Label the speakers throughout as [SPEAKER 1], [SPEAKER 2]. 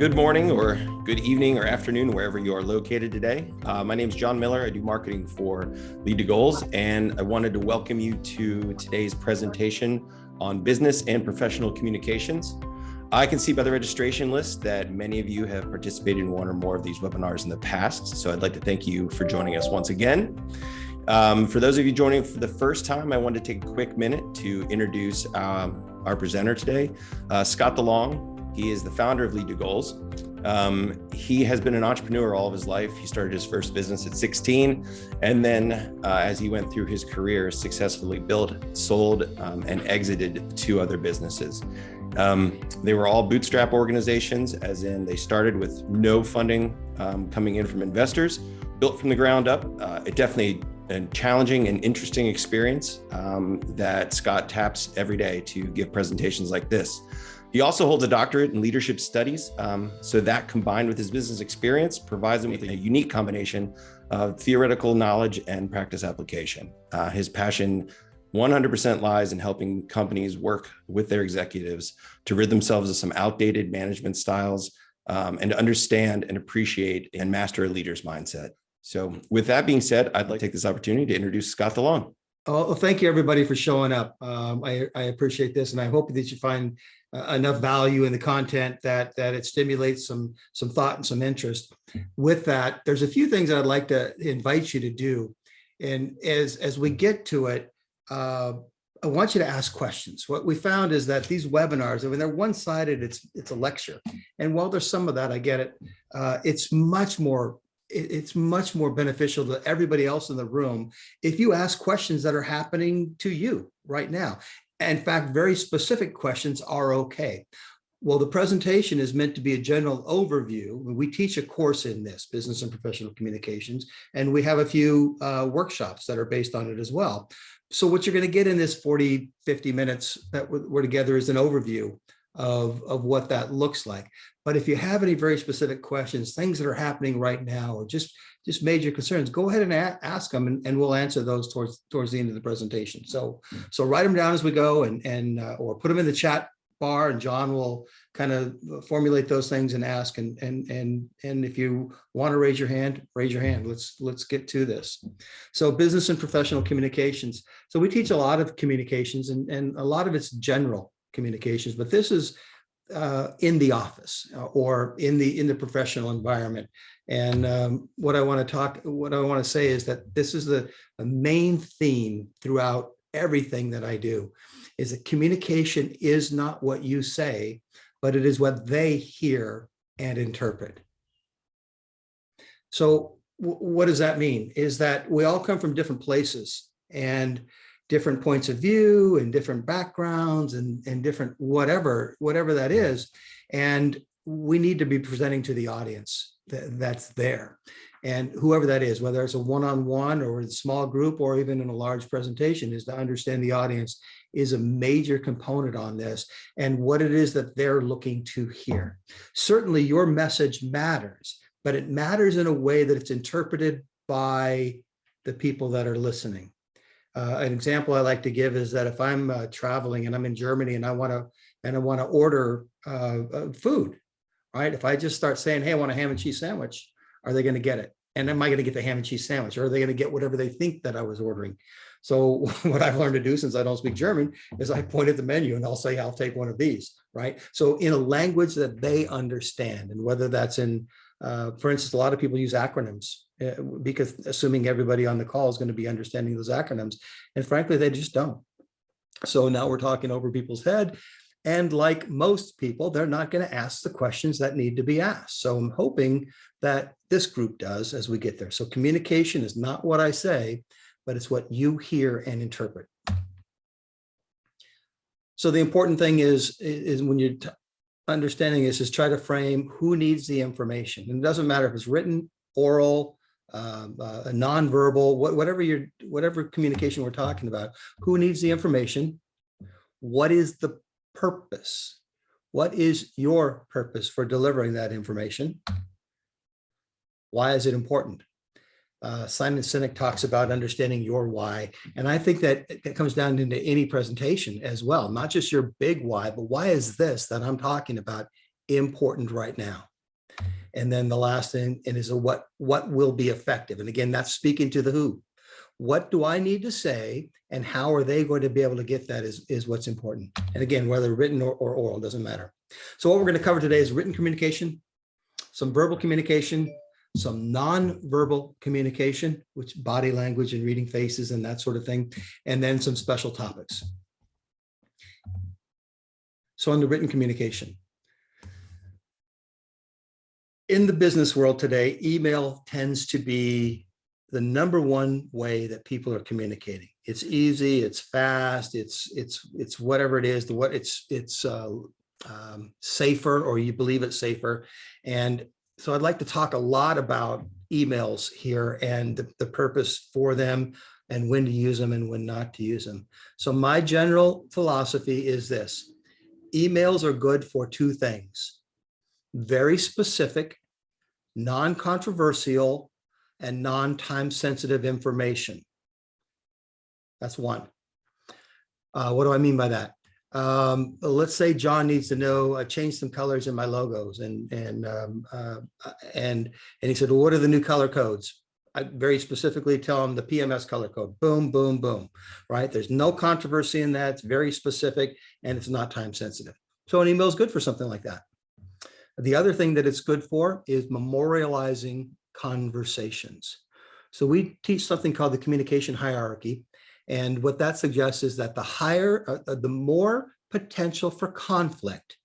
[SPEAKER 1] Good morning or good evening or afternoon, wherever you are located today. My name is John Miller. I do marketing for Lead2Goals, and I wanted to welcome you to today's presentation on business and professional communications. I can see by the registration list that many of you have participated in one or more of these webinars in the past, so I'd like to thank you for joining us once again. For those of you joining for the first time, I wanted to take a quick minute to introduce our presenter today, Scott DeLong. He is the founder of Lead2Goals. He has been an entrepreneur all of his life. He started his first business at 16, and then as he went through his career, successfully built, sold, and exited 2 other businesses. They were all bootstrap organizations, as in they started with no funding coming in from investors, built from the ground up. It definitely a challenging and interesting experience that Scott taps every day to give presentations like this. He also holds a doctorate in leadership studies, so that combined with his business experience provides him with a unique combination of theoretical knowledge and practice application. His passion 100% lies in helping companies work with their executives to rid themselves of some outdated management styles and to understand and appreciate and master a leader's mindset. So with that being said, I'd like to take this opportunity to introduce Scott DeLong.
[SPEAKER 2] Well, thank you everybody for showing up. I appreciate this, and I hope that you find enough value in the content that it stimulates some thought and some interest. With that, there's a few things that I'd like to invite you to do. And as we get to it, I want you to ask questions. What we found is that these webinars, I mean, they're one-sided, it's a lecture. And while there's some of that, I get it, it's much more beneficial to everybody else in the room if you ask questions that are happening to you right now. In fact, very specific questions are okay. Well, the presentation is meant to be a general overview. We teach a course in this, business and professional communications, and we have a few workshops that are based on it as well. So what you're going to get in this 40, 50 minutes that we're together is an overview of what that looks like. But if you have any very specific questions, things that are happening right now, or just major concerns, go ahead and ask them, and we'll answer those towards the end of the presentation. So write them down as we go, and or put them in the chat bar, and John will kind of formulate those things and ask. And if you want to raise your hand, raise your hand. Let's get to this. So business and professional communications. So we teach a lot of communications, and a lot of it's general communications, but this is in the office or in the professional environment. And what I want to say is that this is the main theme throughout everything that I do, is that communication is not what you say, but it is what they hear and interpret. So what does that mean? Is that we all come from different places and different points of view and different backgrounds and different whatever that is. And we need to be presenting to the audience that's there. And whoever that is, whether it's a one-on-one or a small group or even in a large presentation, is to understand the audience is a major component on this and what it is that they're looking to hear. Certainly your message matters, but it matters in a way that it's interpreted by the people that are listening. An example I like to give is that if I'm traveling and I'm in Germany and I want to order food, right? If I just start saying, "Hey, I want a ham and cheese sandwich," are they going to get it? And am I going to get the ham and cheese sandwich, or are they going to get whatever they think that I was ordering? So what I've learned to do, since I don't speak German, is I point at the menu and I'll say, "I'll take one of these," right? So in a language that they understand, and whether that's in, for instance, a lot of people use acronyms because assuming everybody on the call is going to be understanding those acronyms, and frankly, they just don't. So now we're talking over people's head. And like most people, they're not going to ask the questions that need to be asked. So I'm hoping that this group does as we get there. So communication is not what I say, but it's what you hear and interpret. So the important thing is when you're understanding this, is try to frame who needs the information. And it doesn't matter if it's written, oral, nonverbal, whatever communication we're talking about. Who needs the information? What is the purpose? What is your purpose for delivering that information? Why is it important? Simon Sinek talks about understanding your why. And I think that it comes down into any presentation as well, not just your big why, but why is this that I'm talking about important right now? And then the last thing is a what will be effective. And again, that's speaking to the who. What do I need to say, and how are they going to be able to get that is what's important. And again, whether written or oral, doesn't matter. So what we're going to cover today is written communication, some verbal communication, some non-verbal communication, which body language and reading faces and that sort of thing, and then some special topics. So on the written communication. In the business world today, email tends to be the number one way that people are communicating. It's easy, it's fast, it's whatever it is, it's safer, or you believe it's safer. And so I'd like to talk a lot about emails here and the purpose for them and when to use them and when not to use them. So my general philosophy is this: emails are good for two things: very specific, non-controversial, and non-time sensitive information. That's one. What do I mean by that? Let's say John needs to know, change some colors in my logos, and he said, well, what are the new color codes? I very specifically tell him the PMS color code. Boom, boom, boom. Right? There's no controversy in that. It's very specific, and it's not time sensitive. So an email is good for something like that. The other thing that it's good for is memorializing conversations. So we teach something called the communication hierarchy. And what that suggests is that the more potential for conflict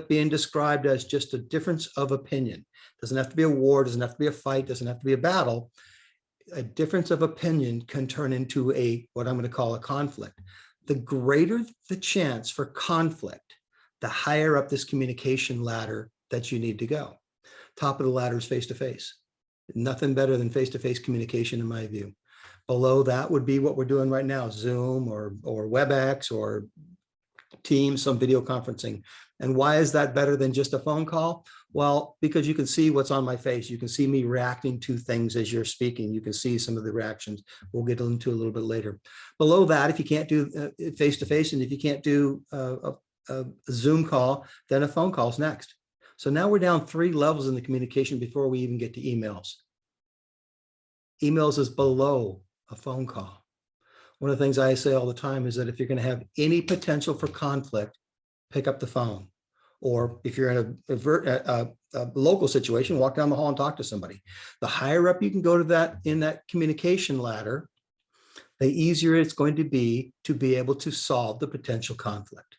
[SPEAKER 2] being described as just a difference of opinion. Doesn't have to be a war, doesn't have to be a fight, doesn't have to be a battle. A difference of opinion can turn into what I'm going to call a conflict. The greater the chance for conflict, the higher up this communication ladder that you need to go. Top of the ladder is face-to-face. Nothing better than face-to-face communication in my view. Below that would be what we're doing right now, Zoom or WebEx or Teams, some video conferencing. And why is that better than just a phone call? Well, because you can see what's on my face. You can see me reacting to things as you're speaking. You can see some of the reactions. We'll get into a little bit later. Below that, if you can't do face-to-face, and if you can't do a Zoom call, then a phone call is next. So now we're down 3 levels in the communication before we even get to emails. Emails is below a phone call. One of the things I say all the time is that if you're going to have any potential for conflict, pick up the phone. Or if you're in a local situation, walk down the hall and talk to somebody. The higher up you can go to that in that communication ladder, the easier it's going to be able to solve the potential conflict.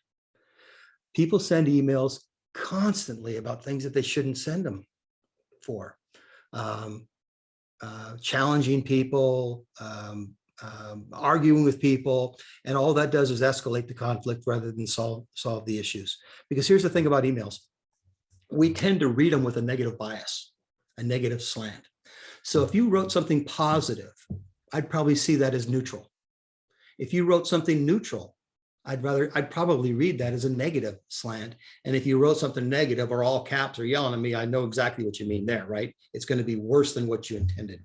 [SPEAKER 2] People send emails constantly about things that they shouldn't send them for. Challenging people, arguing with people, and all that does is escalate the conflict rather than solve the issues. Because here's the thing about emails. We tend to read them with a negative bias, a negative slant. So if you wrote something positive, I'd probably see that as neutral. If you wrote something neutral, I'd probably read that as a negative slant. And if you wrote something negative or all caps or yelling at me, I know exactly what you mean there, right? It's going to be worse than what you intended.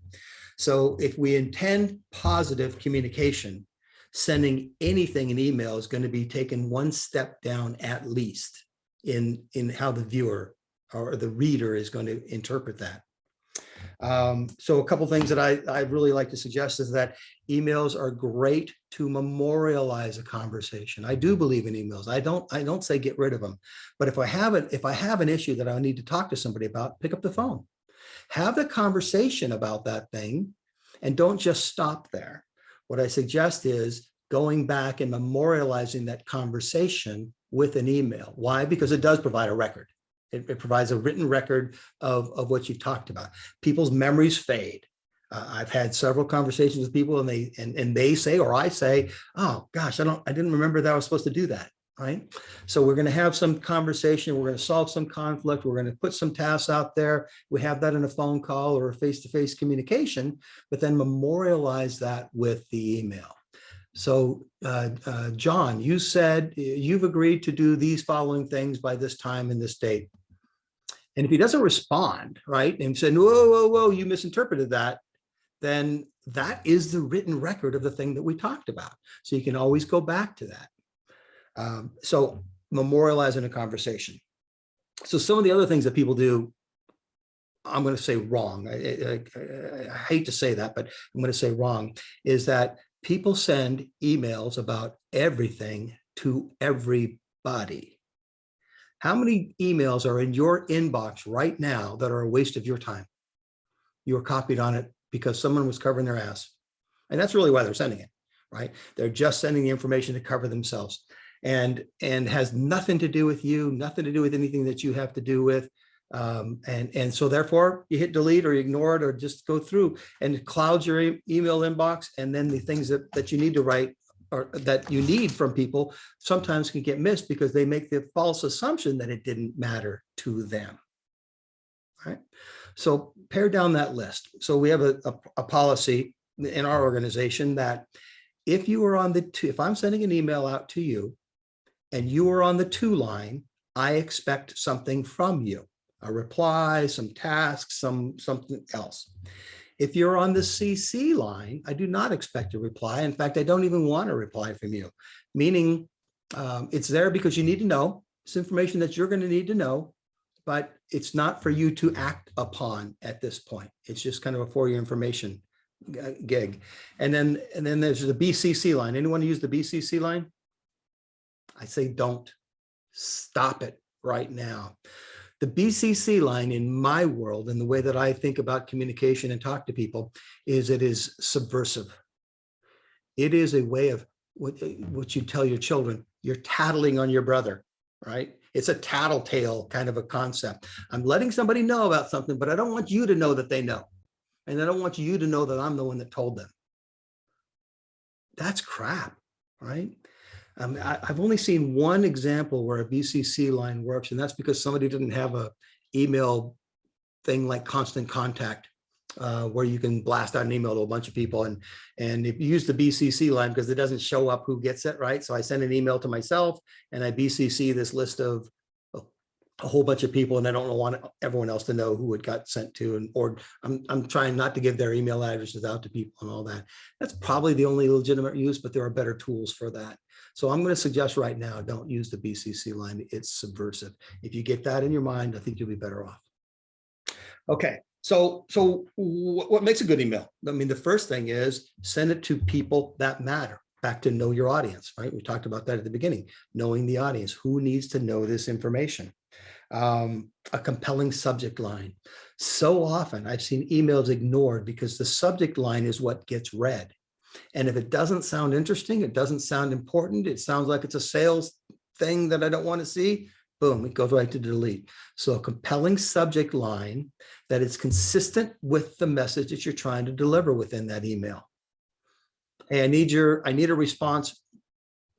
[SPEAKER 2] So if we intend positive communication, sending anything in email is going to be taken one step down at least in how the viewer or the reader is going to interpret that. So a couple of things that I really like to suggest is that emails are great to memorialize a conversation. I do believe in emails. I don't say get rid of them, but if I have an issue that I need to talk to somebody about, pick up the phone, have the conversation about that thing, and don't just stop there. What I suggest is going back and memorializing that conversation with an email. Why? Because it does provide a record. It provides a written record of what you've talked about. People's memories fade. I've had several conversations with people, and they say, or I say, oh gosh, I didn't remember that I was supposed to do that. Right? So we're going to have some conversation. We're going to solve some conflict. We're going to put some tasks out there. We have that in a phone call or a face-to-face communication, but then memorialize that with the email. So John, you said you've agreed to do these following things by this time and this date. And if he doesn't respond, right, and said, whoa, whoa, whoa, you misinterpreted that, then that is the written record of the thing that we talked about. So you can always go back to that. So memorializing a conversation. So some of the other things that people do I'm going to say wrong. I hate to say that, but I'm going to say wrong, is that people send emails about everything to everybody. How many emails are in your inbox right now that are a waste of your time? You were copied on it because someone was covering their ass. And that's really why they're sending it, right? They're just sending the information to cover themselves, and has nothing to do with you, nothing to do with anything that you have to do with. And so therefore you hit delete or you ignore it or just go through, and it clouds your email inbox. And then the things that you need to write or that you need from people sometimes can get missed because they make the false assumption that it didn't matter to them. Right? So pare down that list. So we have a policy in our organization that if you are on the two, if I'm sending an email out to you and you are on the to line, I expect something from you, a reply, some tasks, something else. If you're on the CC line, I do not expect a reply. In fact, I don't even want a reply from you, meaning it's there because you need to know. It's information that you're going to need to know, but it's not for you to act upon at this point. It's just kind of a for your information gig. And then there's the BCC line. Anyone use the BCC line? I say don't. Stop it right now. The BCC line in my world, and the way that I think about communication and talk to people, is it is subversive. It is a way of what you tell your children. You're tattling on your brother, right? It's a tattletale kind of a concept. I'm letting somebody know about something, but I don't want you to know that they know. And I don't want you to know that I'm the one that told them. That's crap, right? I've only seen one example where a BCC line works, and that's because somebody didn't have a email thing like Constant Contact, where you can blast out an email to a bunch of people. And if you use the BCC line, because it doesn't show up who gets it, right? So I send an email to myself and I BCC this list of a whole bunch of people, and I don't want everyone else to know who it got sent to, or I'm trying not to give their email addresses out to people and all that. That's probably the only legitimate use, but there are better tools for that. So I'm going to suggest right now, don't use the BCC line. It's subversive. If you get that in your mind, I think you'll be better off. Okay, so what makes a good email? I mean, the first thing is send it to people that matter. Back to know your audience, right? We talked about that at the beginning, knowing the audience. Who needs to know this information? A compelling subject line. So often I've seen emails ignored because the subject line is what gets read. And if it doesn't sound interesting, it doesn't sound important, it sounds like it's a sales thing that I don't want to see, boom, it goes right to delete. So a compelling subject line that is consistent with the message that you're trying to deliver within that email. Hey, I need a response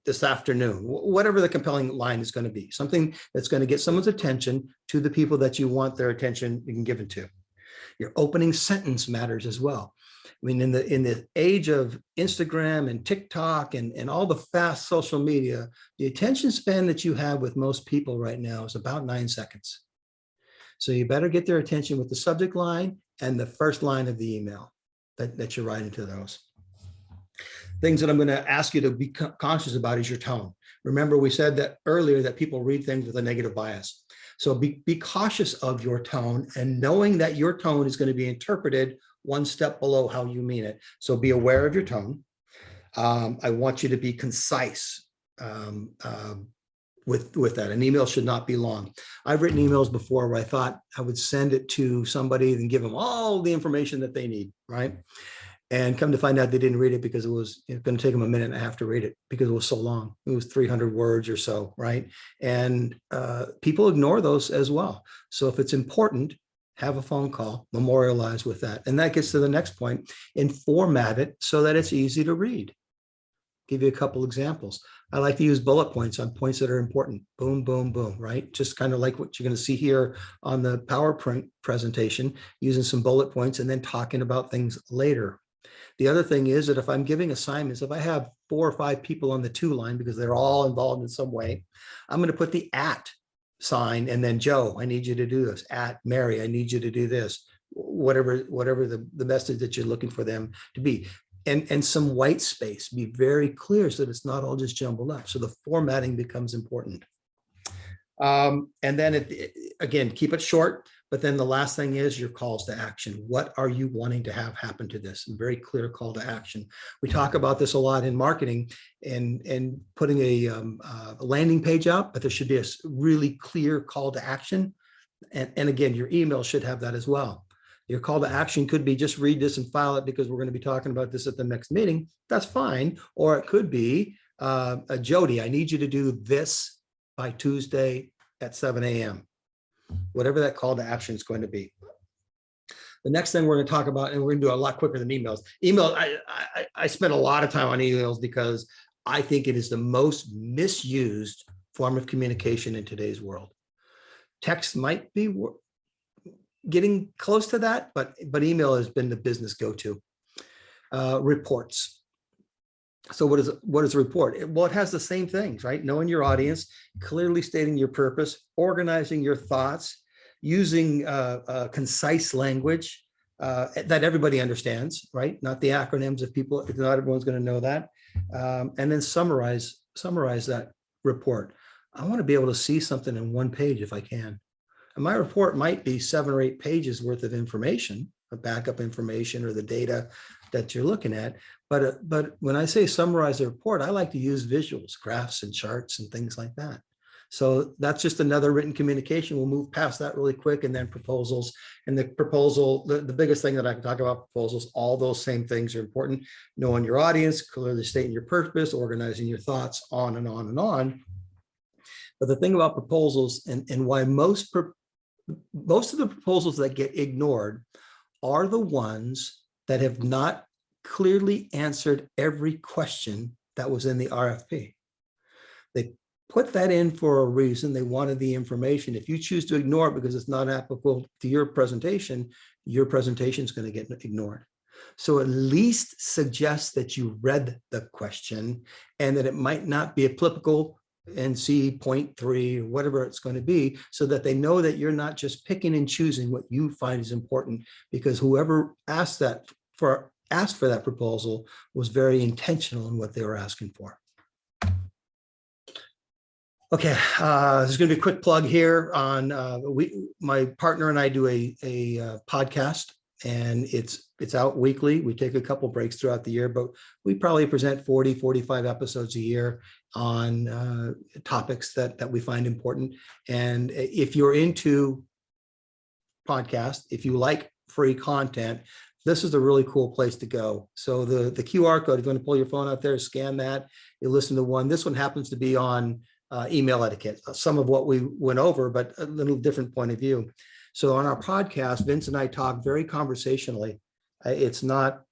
[SPEAKER 2] this afternoon, whatever the compelling line is going to be, something that's going to get someone's attention to the people that you want their attention being given to. Your opening sentence matters as well. I mean, in the age of Instagram and TikTok and all the fast social media, the attention span that you have with most people right now is about 9 seconds. So you better get their attention with the subject line and the first line of the email that you're writing to those. Things that I'm going to ask you to be conscious about is your tone. Remember, we said that earlier that people read things with a negative bias. So be cautious of your tone, and knowing that your tone is going to be interpreted one step below how you mean it. So be aware of your tone. I want you to be concise with that. An email should not be long. I've written emails before where I thought I would send it to somebody and give them all the information that they need, right? And come to find out they didn't read it because it was going to take them a minute and a half to read it because it was so long. It was 300 words or so, right? And people ignore those as well. So if it's important, have a phone call, memorialize with that. And that gets to the next point, and format it so that it's easy to read. Give you a couple examples. I like to use bullet points on points that are important. Boom, boom, boom, right? Just kind of like what you're going to see here on the PowerPoint presentation, using some bullet points and then talking about things later. The other thing is that if I'm giving assignments, if I have 4 or 5 people on the to line because they're all involved in some way, I'm going to put the at sign and then Joe, I need you to do this. At Mary, I need you to do this. Whatever the message that you're looking for them to be. And some white space, be very clear so that it's not all just jumbled up. So the formatting becomes important. And then again, keep it short. But then the last thing is your calls to action. What are you wanting to have happen to this? A very clear call to action. We talk about this a lot in marketing and putting a landing page out, but there should be a really clear call to action. And again, your email should have that as well. Your call to action could be just read this and file it because we're going to be talking about this at the next meeting. That's fine. Or it could be, Jody, I need you to do this by Tuesday at 7 a.m. Whatever that call to action is going to be. The next thing we're going to talk about, and we're going to do a lot quicker than emails. Email, I spend a lot of time on emails because I think it is the most misused form of communication in today's world. Text might be getting close to that, but email has been the business go-to. Reports. So what is a report? Well, it has the same things, right? Knowing your audience, clearly stating your purpose, organizing your thoughts, using concise language that everybody understands, right? Not the acronyms of people, not everyone's going to know that. And then summarize that report. I want to be able to see something in one page if I can. And my report might be 7 or 8 pages worth of information, backup information or the data that you're looking at. But when I say summarize the report, I like to use visuals, graphs and charts and things like that. So that's just another written communication. We'll move past that really quick, and then proposals. And the proposal, the biggest thing that I can talk about proposals, all those same things are important. Knowing your audience, clearly stating your purpose, organizing your thoughts, on and on and on. But the thing about proposals and why most of the proposals that get ignored are the ones that have not clearly answered every question that was in the RFP. They put that in for a reason. They wanted the information. If you choose to ignore it because it's not applicable to your presentation is going to get ignored. So at least suggest that you read the question and that it might not be applicable in C.3 or whatever it's going to be, so that they know that you're not just picking and choosing what you find is important, because whoever asked for that proposal was very intentional in what they were asking for. Okay, there's going to be a quick plug here on my partner and I do a podcast, and it's out weekly. We take a couple breaks throughout the year, but we probably present 40, 45 episodes a year on topics that we find important. And if you're into podcasts, if you like free content, this is a really cool place to go. So the QR code, if you want to pull your phone out there, scan that, you listen to one. This one happens to be on email etiquette, some of what we went over, but a little different point of view. So on our podcast, Vince and I talk very conversationally. It's not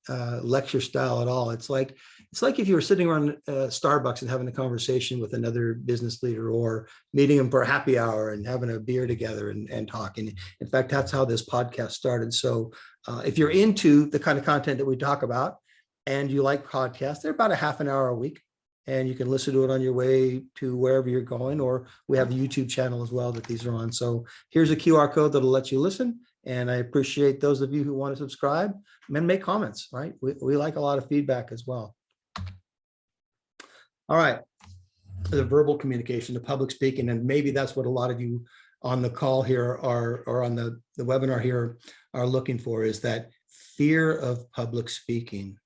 [SPEAKER 2] lecture style at all. It's like if you were sitting around Starbucks and having a conversation with another business leader, or meeting them for a happy hour and having a beer together and talking. In fact, that's how this podcast started. So if you're into the kind of content that we talk about and you like podcasts, they're about a half an hour a week, and you can listen to it on your way to wherever you're going, or we have a YouTube channel as well that these are on. So here's a QR code that'll let you listen. And I appreciate those of you who want to subscribe and make comments, right? We like a lot of feedback as well. All right, the verbal communication, the public speaking, and maybe that's what a lot of you on the call here or on the webinar here are looking for, is that fear of public speaking.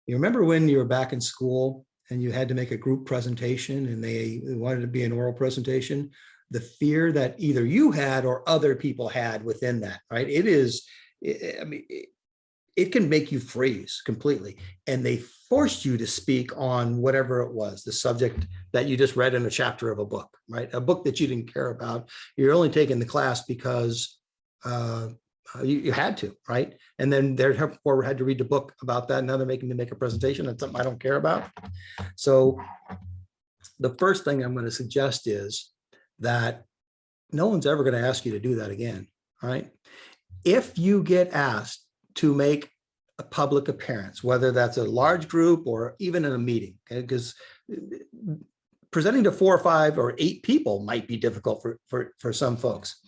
[SPEAKER 2] You remember when you were back in school and you had to make a group presentation and they wanted to be an oral presentation? The fear that either you had or other people had within that, right? It can make you freeze completely. And they forced you to speak on whatever it was, the subject that you just read in a chapter of a book, right? A book that you didn't care about. You're only taking the class because you had to, right? And then therefore had to read the book about that. Now they're making me make a presentation on something I don't care about. So the first thing I'm going to suggest is that no one's ever going to ask you to do that again, right? If you get asked to make a public appearance, whether that's a large group or even in a meeting, okay, because presenting to 4 or 5 or 8 people might be difficult for some folks.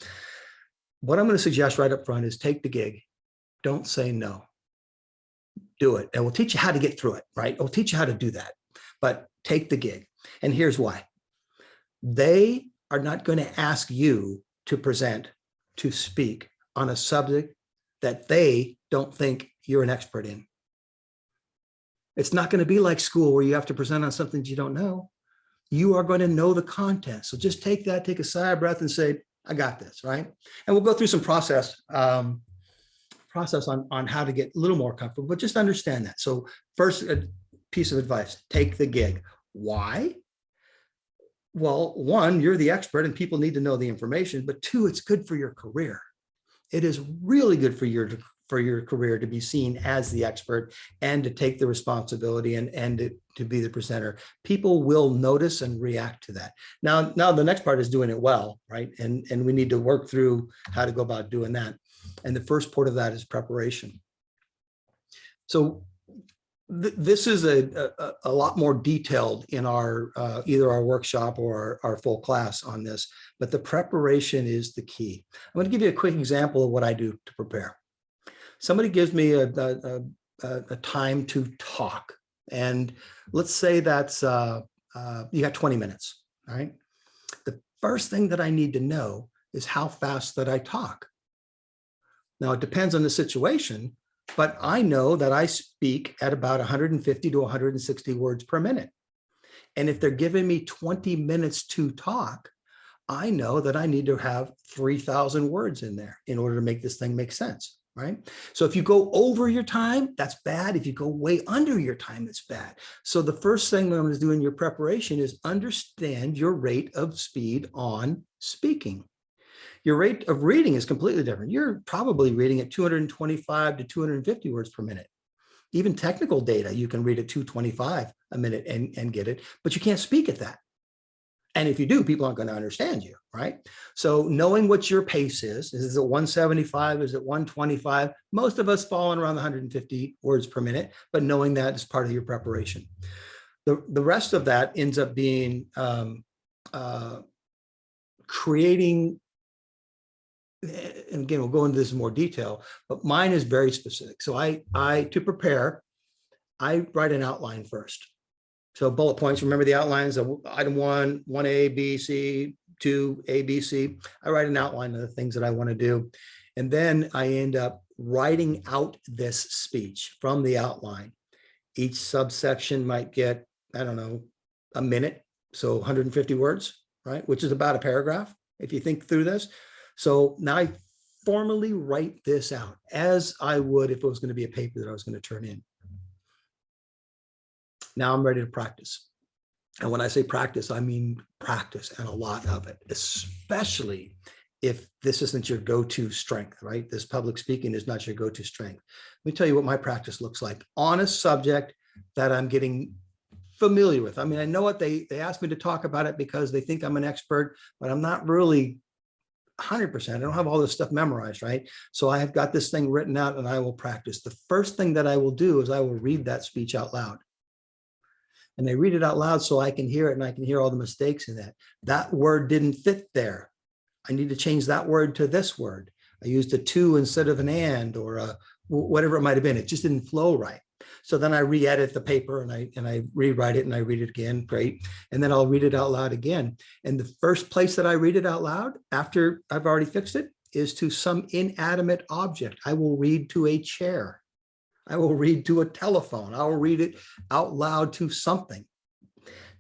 [SPEAKER 2] What I'm going to suggest right up front is take the gig. Don't say no. Do it. And we'll teach you how to get through it, right? We'll teach you how to do that, but take the gig. And here's why. They are not going to ask you to present to speak on a subject that they don't think you're an expert in. It's not going to be like school where you have to present on something you don't know. You are going to know the content. So just take a sigh of breath and say, I got this, right? And we'll go through some process on how to get a little more comfortable, but just understand that. So first, a piece of advice, take the gig. Why? Well, one, you're the expert and people need to know the information, but two, it's good for your career. It is really good for your career to be seen as the expert and to take the responsibility and to be the presenter. People will notice and react to that. Now the next part is doing it well, right? And we need to work through how to go about doing that. And the first part of that is preparation. So this is a lot more detailed in our either our workshop or our full class on this, but the preparation is the key. I'm going to give you a quick example of what I do to prepare. Somebody gives me a time to talk, and let's say that's you got 20 minutes, all right? The first thing that I need to know is how fast that I talk. Now, it depends on the situation, but I know that I speak at about 150 to 160 words per minute. And if they're giving me 20 minutes to talk, I know that I need to have 3,000 words in there in order to make this thing make sense, right? So if you go over your time, that's bad. If you go way under your time, it's bad. So the first thing I'm going to do in your preparation is understand your rate of speed on speaking. Your rate of reading is completely different. You're probably reading at 225 to 250 words per minute. Even technical data, you can read at 225 a minute and get it, but you can't speak at that. And if you do, people aren't going to understand you, right? So knowing what your pace is it 175? Is it 125? Most of us fall around 150 words per minute, but knowing that is part of your preparation. The rest of that ends up being creating, and again, we'll go into this in more detail, but mine is very specific. So to prepare, I write an outline first. So bullet points, remember the outlines of item 1A, B, C, 2A, B, C. I write an outline of the things that I want to do. And then I end up writing out this speech from the outline. Each subsection might get, I don't know, a minute. So 150 words, right? Which is about a paragraph, if you think through this. So now I formally write this out as I would if it was going to be a paper that I was going to turn in. Now I'm ready to practice. And when I say practice, I mean practice and a lot of it, especially if this isn't your go-to strength, right? This public speaking is not your go-to strength. Let me tell you what my practice looks like on a subject that I'm getting familiar with. I mean, I know what they asked me to talk about it because they think I'm an expert, but I'm not really 100%. I don't have all this stuff memorized, right? So I have got this thing written out and I will practice. The first thing that I will do is I will read that speech out loud. And I read it out loud so I can hear it and I can hear all the mistakes in that. That word didn't fit there. I need to change that word to this word. I used a to instead of an and or a whatever it might have been. It just didn't flow right. So then I re-edit the paper and I rewrite it and I read it again. Great. And then I'll read it out loud again. And the first place that I read it out loud after I've already fixed it is to some inanimate object. I will read to a chair. I will read to a telephone. I will read it out loud to something.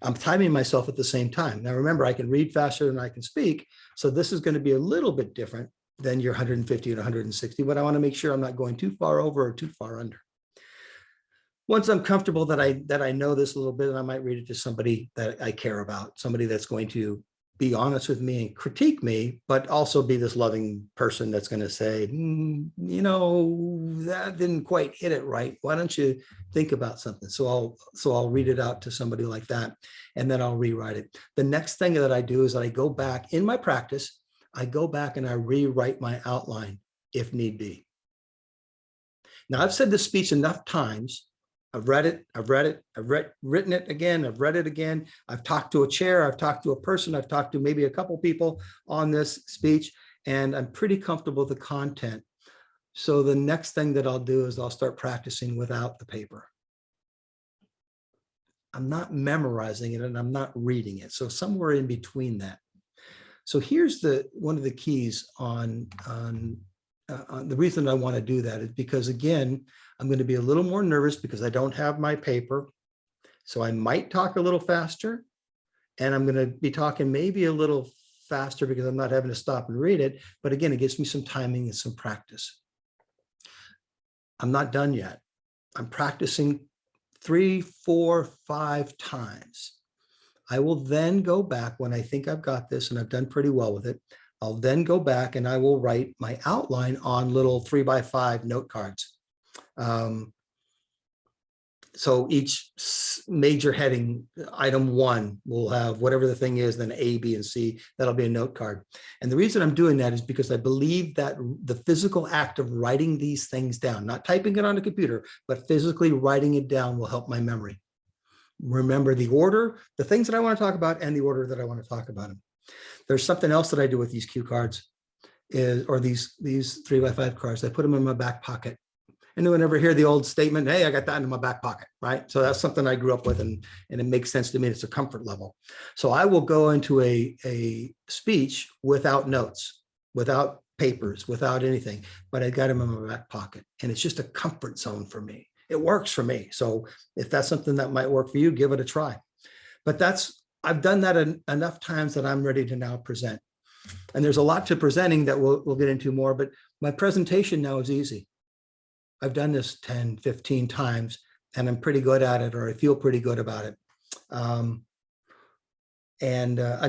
[SPEAKER 2] I'm timing myself at the same time. Now, remember, I can read faster than I can speak. So this is going to be a little bit different than your 150 and 160, but I want to make sure I'm not going too far over or too far under. Once I'm comfortable that I know this a little bit, and I might read it to somebody that I care about, somebody that's going to be honest with me and critique me, but also be this loving person that's going to say, you know, that didn't quite hit it right. Why don't you think about something? So I'll read it out to somebody like that, and then I'll rewrite it. The next thing that I do is that I go back in my practice, I go back and I rewrite my outline if need be. Now, I've said this speech enough times. I've read it, I've written it again, I've read it again. I've talked to a chair, I've talked to a person, I've talked to maybe a couple people on this speech, and I'm pretty comfortable with the content. So the next thing that I'll do is I'll start practicing without the paper. I'm not memorizing it and I'm not reading it. So somewhere in between that. So here's one of the keys on the reason I want to do that is because, again, I'm going to be a little more nervous because I don't have my paper. So I might talk a little faster, and I'm going to be talking maybe a little faster because I'm not having to stop and read it. But again, it gives me some timing and some practice. I'm not done yet. I'm practicing 3, 4, 5 times. I will then go back when I think I've got this and I've done pretty well with it. I'll then go back and I will write my outline on little 3x5 note cards. So each major heading, item 1 will have whatever the thing is, then A, B, and C. That'll be a note card. And the reason I'm doing that is because I believe that the physical act of writing these things down, not typing it on a computer, but physically writing it down will help my memory. Remember the order, the things that I want to talk about, and the order that I want to talk about them. There's something else that I do with these cue cards, or these 3x5 cards. I put them in my back pocket. Anyone ever hear the old statement, hey, I got that in my back pocket, right? So that's something I grew up with, and it makes sense to me. It's a comfort level. So I will go into a speech without notes, without papers, without anything, but I got them in my back pocket, and it's just a comfort zone for me. It works for me. So if that's something that might work for you, give it a try. But I've done that enough times that I'm ready to now present. And there's a lot to presenting that we'll get into more, but my presentation now is easy. I've done this 10, 15 times, and I'm pretty good at it, or I feel pretty good about it. I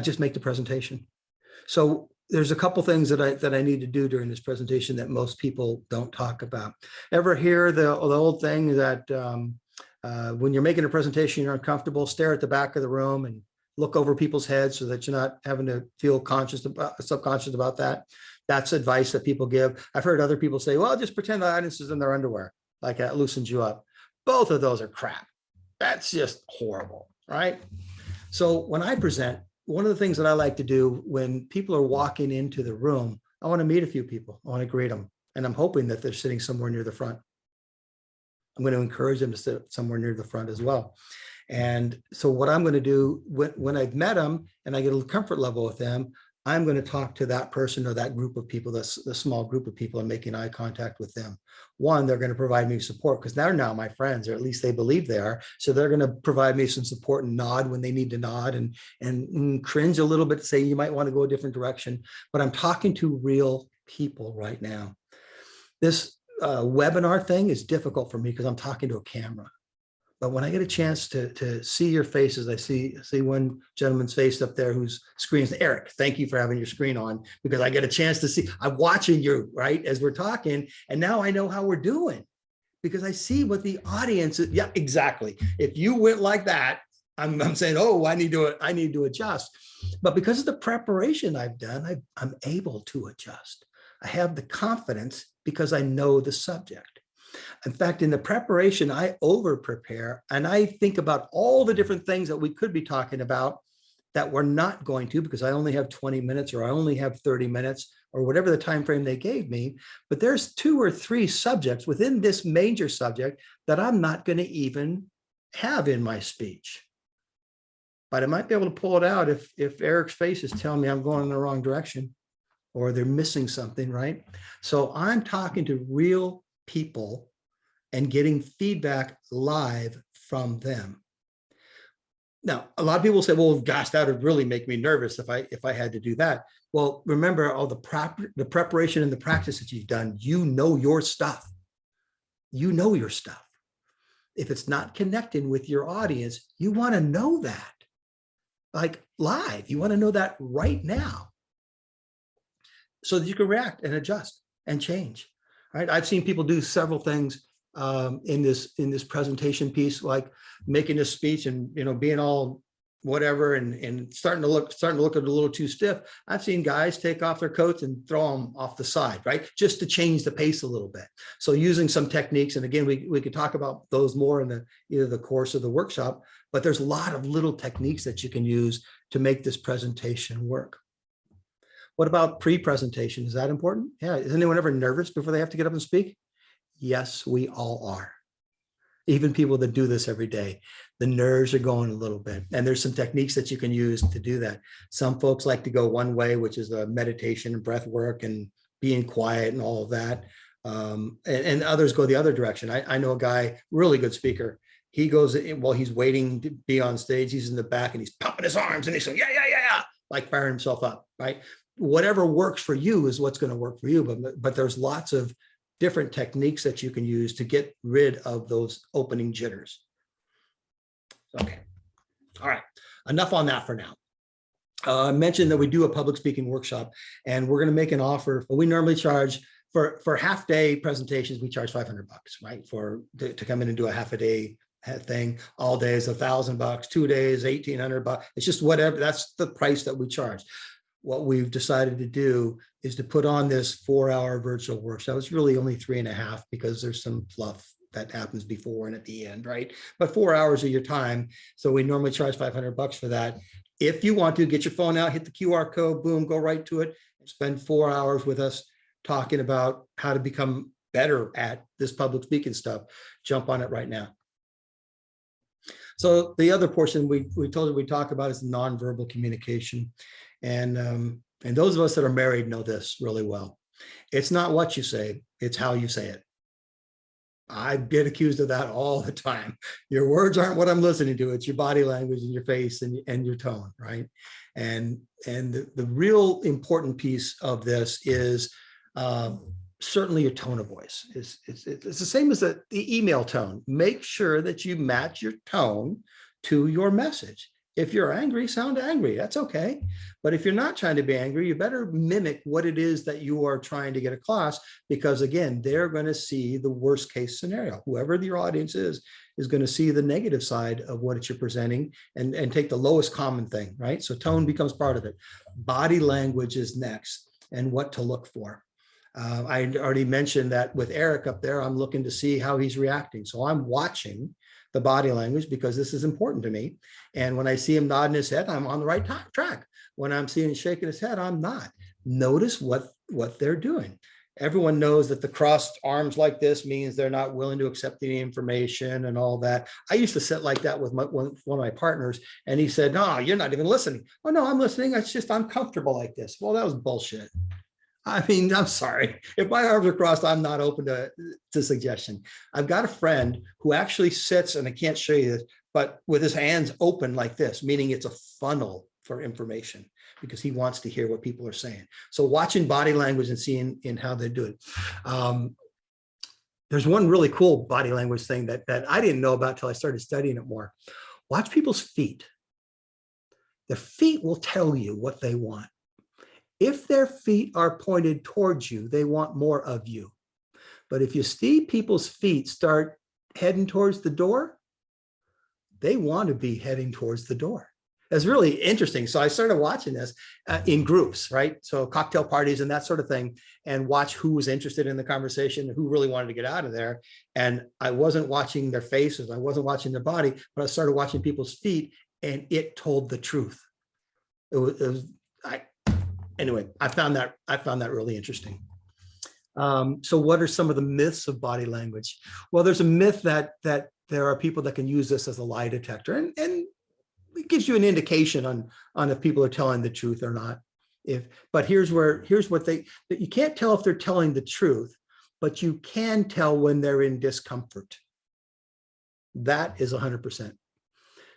[SPEAKER 2] just make the presentation. So there's a couple things that I need to do during this presentation that most people don't talk about. Ever hear the old thing that when you're making a presentation, you're uncomfortable, stare at the back of the room and look over people's heads so that you're not having to feel subconscious about that? That's advice that people give. I've heard other people say, well, just pretend the audience is in their underwear, like that loosens you up. Both of those are crap. That's just horrible, right? So when I present, one of the things that I like to do when people are walking into the room, I want to meet a few people. I want to greet them. And I'm hoping that they're sitting somewhere near the front. I'm going to encourage them to sit somewhere near the front as well. And so what I'm going to do when I've met them and I get a little comfort level with them, I'm going to talk to that person or that group of people, the small group of people, and making eye contact with them. One, they're going to provide me support because they're now my friends, or at least they believe they are. So they're going to provide me some support and nod when they need to nod, and cringe a little bit to say you might want to go a different direction. But I'm talking to real people right now. This webinar thing is difficult for me because I'm talking to a camera. But when I get a chance to see your faces, I see one gentleman's face up there whose screen's Eric. Thank you for having your screen on, because I get a chance to see. I'm watching you, right, as we're talking, and now I know how we're doing because I see what the audience is. Yeah, exactly. If you went like that, I'm saying, oh, I need to adjust. But because of the preparation I've done, I'm able to adjust. I have the confidence because I know the subject. In fact, in the preparation, I over prepare and I think about all the different things that we could be talking about that we're not going to, because I only have 20 minutes or I only have 30 minutes or whatever the time frame they gave me. But there's 2 or 3 subjects within this major subject that I'm not going to even have in my speech. But I might be able to pull it out if Eric's face is telling me I'm going in the wrong direction or they're missing something, right? So I'm talking to real people and getting feedback live from them. Now, a lot of people say, well, gosh, that would really make me nervous if I had to do that. Well, remember all the preparation and the practice that you've done. You know your stuff. You know your stuff. If it's not connecting with your audience, you want to know that, like live. You want to know that right now so that you can react and adjust and change. Right? I've seen people do several things in this presentation piece, like making a speech and being all whatever and starting to look a little too stiff. I've seen guys take off their coats and throw them off the side, right? Just to change the pace a little bit. So using some techniques, and again, we could talk about those more in either the course or the workshop, but there's a lot of little techniques that you can use to make this presentation work. What about pre-presentation? Is that important? Yeah. Is anyone ever nervous before they have to get up and speak? Yes, we all are. Even people that do this every day, the nerves are going a little bit. And there's some techniques that you can use to do that. Some folks like to go one way, which is the meditation and breath work and being quiet and all of that. And others go the other direction. I know a guy, really good speaker. He goes, while he's waiting to be on stage, he's in the back and he's pumping his arms and he's saying, yeah, like firing himself up, right? Whatever works for you is what's going to work for you. But there's lots of different techniques that you can use to get rid of those opening jitters. Okay. All right. Enough on that for now. I mentioned that we do a public speaking workshop, and we're going to make an offer. We normally charge for half day presentations. We charge $500, right? To come in and do a half a day thing. All days, $1,000. 2 days, $1,800. It's just whatever. That's the price that we charge. What we've decided to do is to put on this 4-hour virtual workshop. It's really only 3.5 because there's some fluff that happens before and at the end, right? But 4 hours of your time. So we normally charge $500 for that. If you want to get your phone out, hit the QR code, boom, go right to it, and spend 4 hours with us talking about how to become better at this public speaking stuff, jump on it right now. So the other portion we told you we talk about is nonverbal communication. And those of us that are married know this really well. It's not what you say, it's how you say it. I get accused of that all the time. Your words aren't what I'm listening to, it's your body language and your face and your tone, right? And the real important piece of this is certainly your tone of voice. It's the same as the email tone. Make sure that you match your tone to your message. If you're angry, sound angry. That's okay. But if you're not trying to be angry, you better mimic what it is that you are trying to get across, because again, they're going to see the worst case scenario. Whoever your audience is going to see the negative side of what you're presenting and take the lowest common thing, right? So tone becomes part of it. Body language is next, and what to look for. I already mentioned that with Eric up there, I'm looking to see how he's reacting. So I'm watching the body language because this is important to me. And when I see him nodding his head, I'm on the right track. When I'm seeing him shaking his head, I'm not. Notice what they're doing. Everyone knows that the crossed arms like this means they're not willing to accept any information and all that. I used to sit like that with one of my partners, and he said, "No, you're not even listening." "Oh, no, I'm listening. It's just I'm comfortable like this." Well, that was bullshit. I mean, I'm sorry. If my arms are crossed, I'm not open to suggestion. I've got a friend who actually sits, and I can't show you this, but with his hands open like this, meaning it's a funnel for information, because he wants to hear what people are saying. So watching body language and seeing in how they do it. There's one really cool body language thing that I didn't know about till I started studying it more. Watch people's feet. The feet will tell you what they want. If their feet are pointed towards you, they want more of you. But if you see people's feet start heading towards the door, they want to be heading towards the door. It's really interesting. So I started watching this in groups, right? So cocktail parties and that sort of thing, and watch who was interested in the conversation, who really wanted to get out of there. And I wasn't watching their faces, I wasn't watching their body, but I started watching people's feet, and it told the truth. Anyway, I found that really interesting. So what are some of the myths of body language? Well, there's a myth that there are people that can use this as a lie detector, and it gives you an indication on if people are telling the truth or not. But here's what you can't tell if they're telling the truth, but you can tell when they're in discomfort. That is 100%.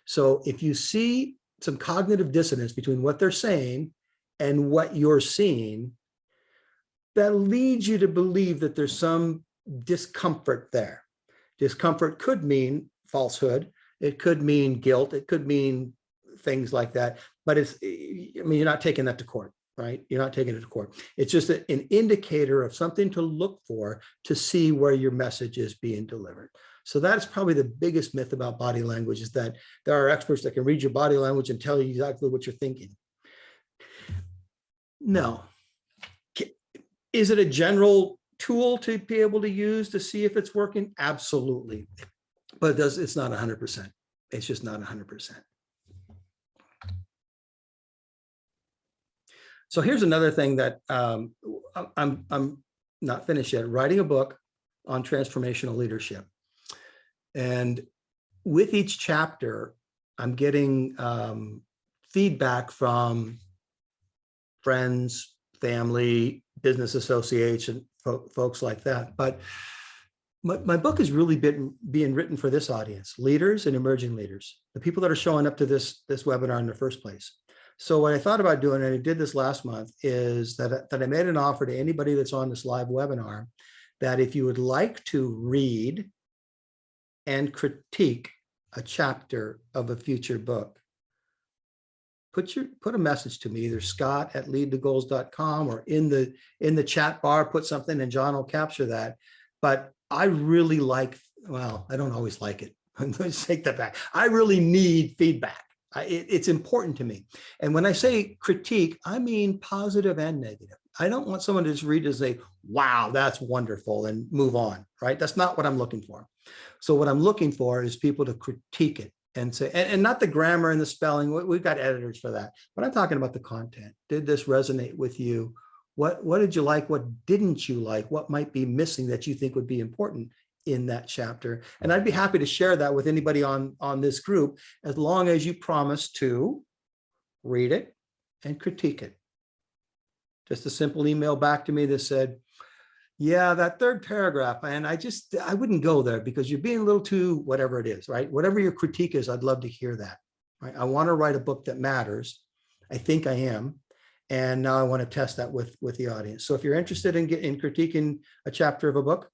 [SPEAKER 2] So if you see some cognitive dissonance between what they're saying and what you're seeing, that leads you to believe that there's some discomfort there. Discomfort could mean falsehood. It could mean guilt. It could mean things like that. But you're not taking that to court, right? You're not taking it to court. It's just an indicator of something to look for to see where your message is being delivered. So that's probably the biggest myth about body language, is that there are experts that can read your body language and tell you exactly what you're thinking. No. Is it a general tool to be able to use to see if it's working? Absolutely. But it's not 100%. It's just not 100%. So here's another thing that I'm not finished yet. Writing a book on transformational leadership. And with each chapter, I'm getting feedback from friends, family, business association, folks like that. But my book is really being written for this audience, leaders and emerging leaders, the people that are showing up to this webinar in the first place. So what I thought about doing, and I did this last month, is that I made an offer to anybody that's on this live webinar that if you would like to read and critique a chapter of a future book, put a message to me, either Scott at lead2goals.com or in the chat bar, put something and John will capture that. But I really like, well, I don't always like it. I'm going to take that back. I really need feedback. It's important to me. And when I say critique, I mean positive and negative. I don't want someone to just read and say, wow, that's wonderful, and move on, right? That's not what I'm looking for. So what I'm looking for is people to critique it and say, and not the grammar and the spelling. We've got editors for that. But I'm talking about the content. Did this resonate with you? What did you like? What didn't you like? What might be missing that you think would be important in that chapter? And I'd be happy to share that with anybody on this group, as long as you promise to read it and critique it. Just a simple email back to me that said, yeah, that third paragraph, and I wouldn't go there because you're being a little too, whatever it is, right? Whatever your critique is, I'd love to hear that, right? I want to write a book that matters. I think I am. And now I want to test that with the audience. So if you're interested in critiquing a chapter of a book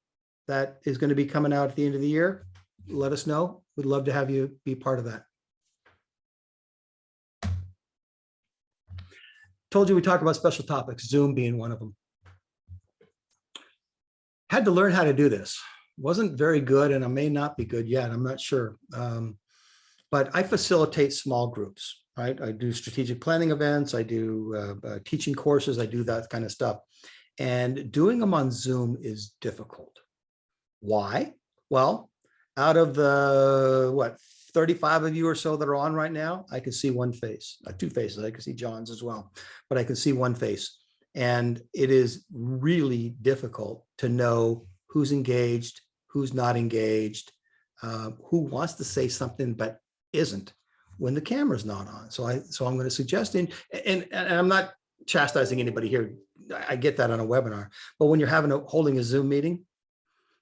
[SPEAKER 2] that is going to be coming out at the end of the year, let us know. We'd love to have you be part of that. Told you we talk about special topics, Zoom being one of them. Had to learn how to do this. Wasn't very good, and I may not be good yet. I'm not sure. But I facilitate small groups, right? I do strategic planning events. I do teaching courses. I do that kind of stuff. And doing them on Zoom is difficult. Why? Well, out of the, 35 of you or so that are on right now, I can see one face, two faces. I can see John's as well, but I can see one face. And it is really difficult to know who's engaged, who's not engaged, who wants to say something but isn't when the camera's not on. So I'm going to suggest, and I'm not chastising anybody here. I get that on a webinar, but when you're holding a Zoom meeting,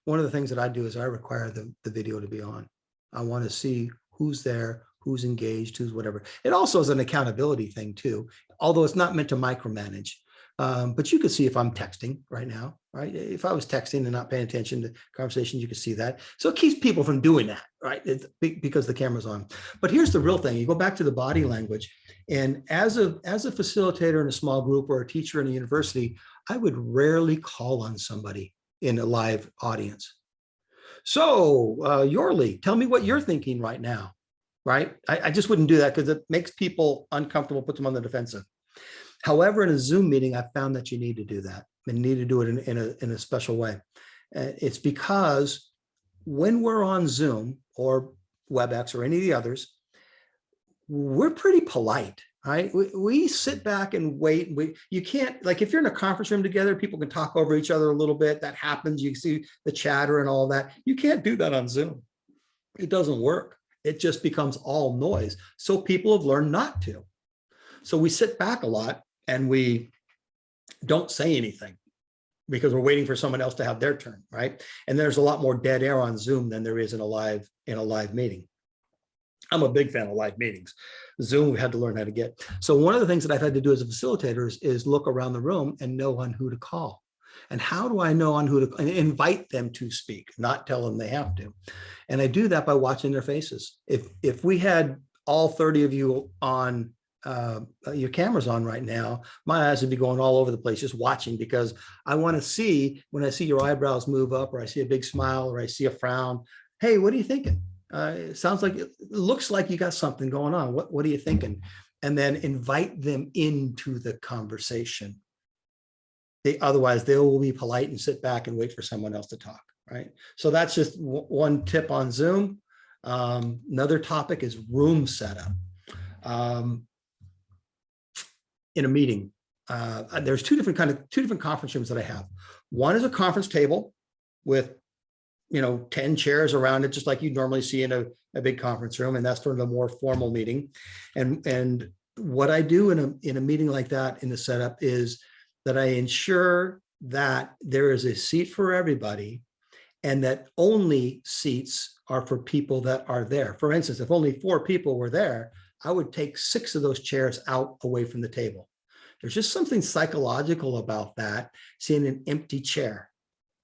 [SPEAKER 2] one of the things that I do is I require the video to be on. I want to see who's there, who's engaged, who's whatever. It also is an accountability thing too, although it's not meant to micromanage. But you can see if I'm texting right now, right? If I was texting and not paying attention to conversations, you can see that. So it keeps people from doing that, right? Because the camera's on. But here's the real thing. You go back to the body language. And as a facilitator in a small group or a teacher in a university, I would rarely call on somebody in a live audience. So Yorley, tell me what you're thinking right now, right? I just wouldn't do that because it makes people uncomfortable, puts them on the defensive. However, in a Zoom meeting, I found that you need to do that and need to do it in a special way. It's because when we're on Zoom or WebEx or any of the others, we're pretty polite, right? We sit back and wait. You can't, like if you're in a conference room together, people can talk over each other a little bit. That happens. You see the chatter and all that. You can't do that on Zoom. It doesn't work. It just becomes all noise. So people have learned not to. So we sit back a lot and we don't say anything because we're waiting for someone else to have their turn, right? And there's a lot more dead air on Zoom than there is in a live meeting. I'm a big fan of live meetings. Zoom, we had to learn how to get. So one of the things that I've had to do as a facilitator is look around the room and know on who to call. And how do I know on who to invite them to speak, not tell them they have to? And I do that by watching their faces. If we had all 30 of you on your camera's on right now, my eyes would be going all over the place just watching, because I want to see, when I see your eyebrows move up or I see a big smile or I see a frown, hey, what are you thinking? It sounds like, it looks like you got something going on. What are you thinking? And then invite them into the conversation. Otherwise they will be polite and sit back and wait for someone else to talk, right? So that's just one tip on Zoom. Another topic is room setup. In a meeting, there's two different conference rooms that I have. One is a conference table with 10 chairs around it, just like you normally see in a big conference room. And that's for the more formal meeting. And what I do in a meeting like that in the setup is that I ensure that there is a seat for everybody and that only seats are for people that are there. For instance, if only 4 people were there, I would take 6 of those chairs out away from the table. There's just something psychological about that, seeing an empty chair.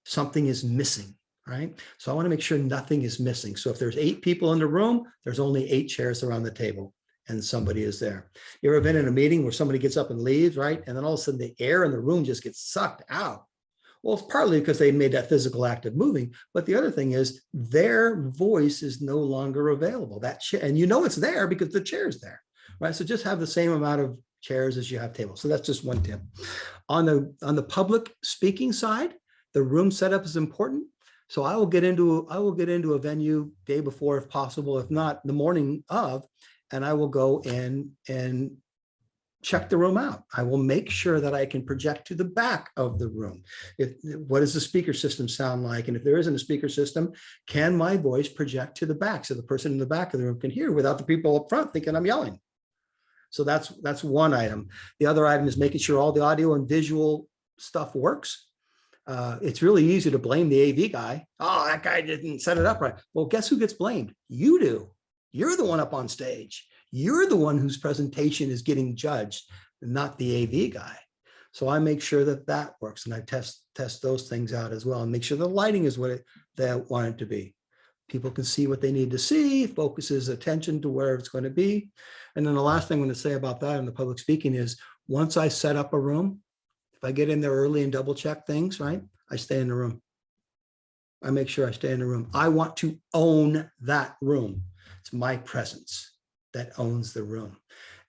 [SPEAKER 2] Something is missing, right? So I want to make sure nothing is missing. So if there's 8 people in the room, there's only 8 chairs around the table and somebody is there. You ever been in a meeting where somebody gets up and leaves, right? And then all of a sudden the air in the room just gets sucked out. Well, it's partly because they made that physical act of moving, but the other thing is their voice is no longer available. That chair, and it's there because the chair's there, right? So just have the same amount of chairs as you have tables. So that's just one tip. On the public speaking side, the room setup is important. So I will get into a venue day before if possible, if not the morning of, and I will go in and check the room out. I will make sure that I can project to the back of the room. What does the speaker system sound like? And if there isn't a speaker system, can my voice project to the back so the person in the back of the room can hear without the people up front thinking I'm yelling? So that's one item. The other item is making sure all the audio and visual stuff works. It's really easy to blame the AV guy. Oh, that guy didn't set it up right. Well, guess who gets blamed? You do. You're the one up on stage. You're the one whose presentation is getting judged, not the AV guy. So I make sure that works, and I test those things out as well, and make sure the lighting is what they want it to be. People can see what they need to see, focuses attention to where it's going to be. And then the last thing I'm going to say about that in the public speaking is once I set up a room, if I get in there early and double check things, right, I stay in the room. I make sure I stay in the room. I want to own that room. It's my presence that owns the room.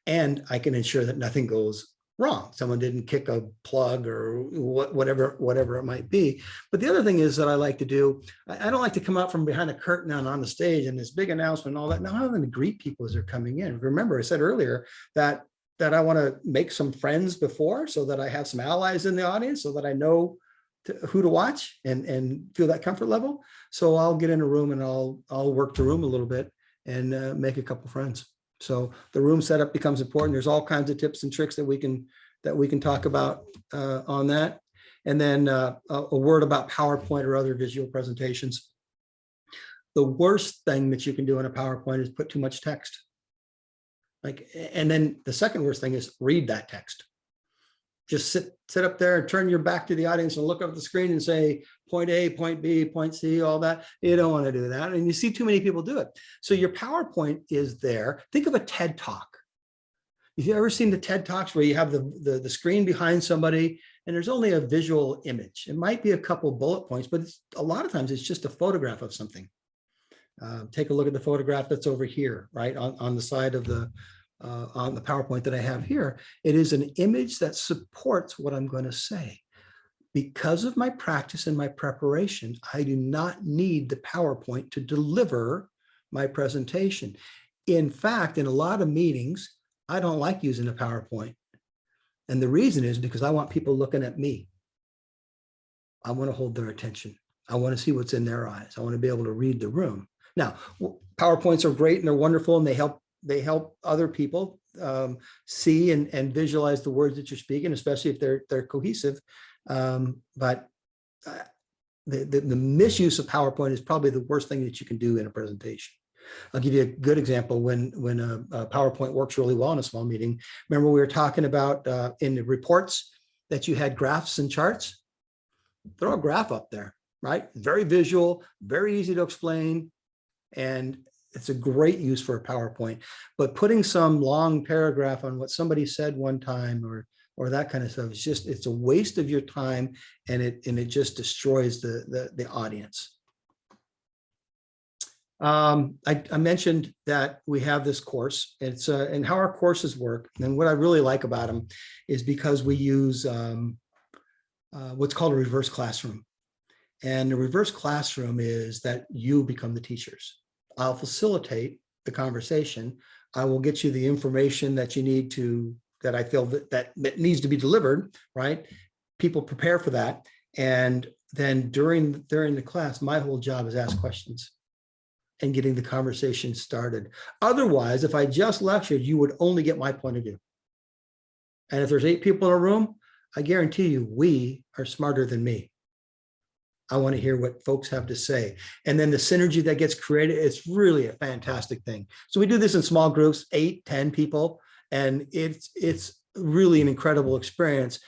[SPEAKER 2] And I can ensure that nothing goes wrong. Someone didn't kick a plug or whatever it might be. But the other thing is that I like to do, I don't like to come out from behind a curtain and on the stage and this big announcement and all that. No, I'm going to greet people as they're coming in. Remember, I said earlier that I want to make some friends before so that I have some allies in the audience so that I know who to watch and feel that comfort level. So I'll get in a room and I'll work the room a little bit and make a couple friends. So the room setup becomes important. There's all kinds of tips and tricks that we can talk about on that. And then a word about PowerPoint or other visual presentations. The worst thing that you can do in a PowerPoint is put too much text. And then the second worst thing is read that text. Just sit up there and turn your back to the audience and look up at the screen and say point A, point B, point C, all that. You don't want to do that. And you see too many people do it. So your PowerPoint is there. Think of a TED Talk. Have you ever seen the TED Talks where you have the screen behind somebody and there's only a visual image? It might be a couple bullet points, but a lot of times it's just a photograph of something. Take a look at the photograph that's over here, right? On the side of on the PowerPoint that I have here. It is an image that supports what I'm going to say. Because of my practice and my preparation, I do not need the PowerPoint to deliver my presentation. In fact, in a lot of meetings, I don't like using a PowerPoint. And the reason is because I want people looking at me. I want to hold their attention. I want to see what's in their eyes. I want to be able to read the room. Now, PowerPoints are great and they're wonderful and they help other people see and visualize the words that you're speaking, especially if they're cohesive. But the misuse of PowerPoint is probably the worst thing that you can do in a presentation. I'll give you a good example when a PowerPoint works really well in a small meeting. Remember we were talking about in the reports that you had graphs and charts? Throw a graph up there, right? Very visual, very easy to explain, and it's a great use for a PowerPoint. But putting some long paragraph on what somebody said one time or that kind of stuff, it's a waste of your time, and it just destroys the audience. I mentioned that we have this course. It's and how our courses work, and what I really like about them is because we use what's called a reverse classroom. And the reverse classroom is that you become the teachers. I'll facilitate the conversation. I will get you the information that you need that I feel that needs to be delivered, right? People prepare for that. And then during the class, my whole job is ask questions and getting the conversation started. Otherwise, if I just lectured, you would only get my point of view. And if there's 8 people in a room, I guarantee you, we are smarter than me. I want to hear what folks have to say. And then the synergy that gets created, it's really a fantastic thing. So we do this in small groups, 8, 10 people, and it's really an incredible experience.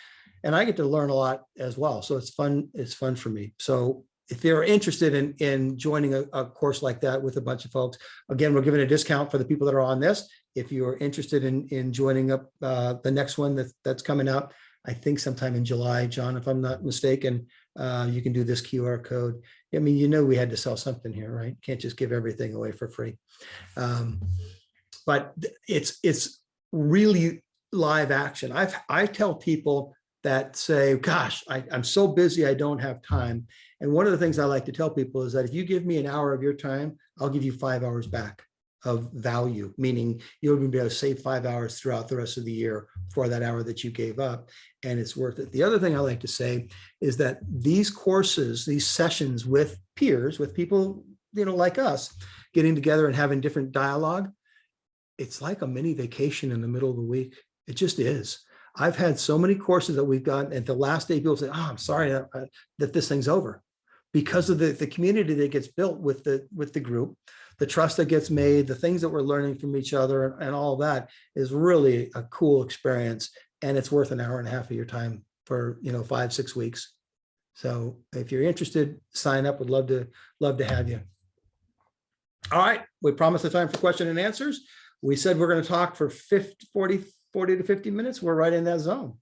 [SPEAKER 2] And I get to learn a lot as well. So it's fun for me. So if you're interested in joining a course like that with a bunch of folks, again, we're giving a discount for the people that are on this. If you're interested in joining up the next one that's coming out, I think sometime in July, John, if I'm not mistaken, you can do this QR code. I mean, you know, we had to sell something here, right? Can't just give everything away for free. But it's really live action. I tell people that say, gosh, I'm so busy, I don't have time. And one of the things I like to tell people is that if you give me an hour of your time, I'll give you 5 hours back of value, meaning you'll be able to save 5 hours throughout the rest of the year for that hour that you gave up, and it's worth it. The other thing I like to say is that these courses, these sessions with peers, with people, you know, like us, getting together and having different dialogue, it's like a mini vacation in the middle of the week. It just is. I've had so many courses that we've gotten, and the last day people say, oh, I'm sorry that this thing's over, because of the community that gets built with the group, the trust that gets made, the things that we're learning from each other, and all that is really a cool experience. And it's worth an hour and a half of your time for, you know, 5-6 weeks. So if you're interested, sign up. Would love to have you. All right, we promised the time for question and answers. We said we're going to talk for 40 to 50 minutes. We're right in that zone.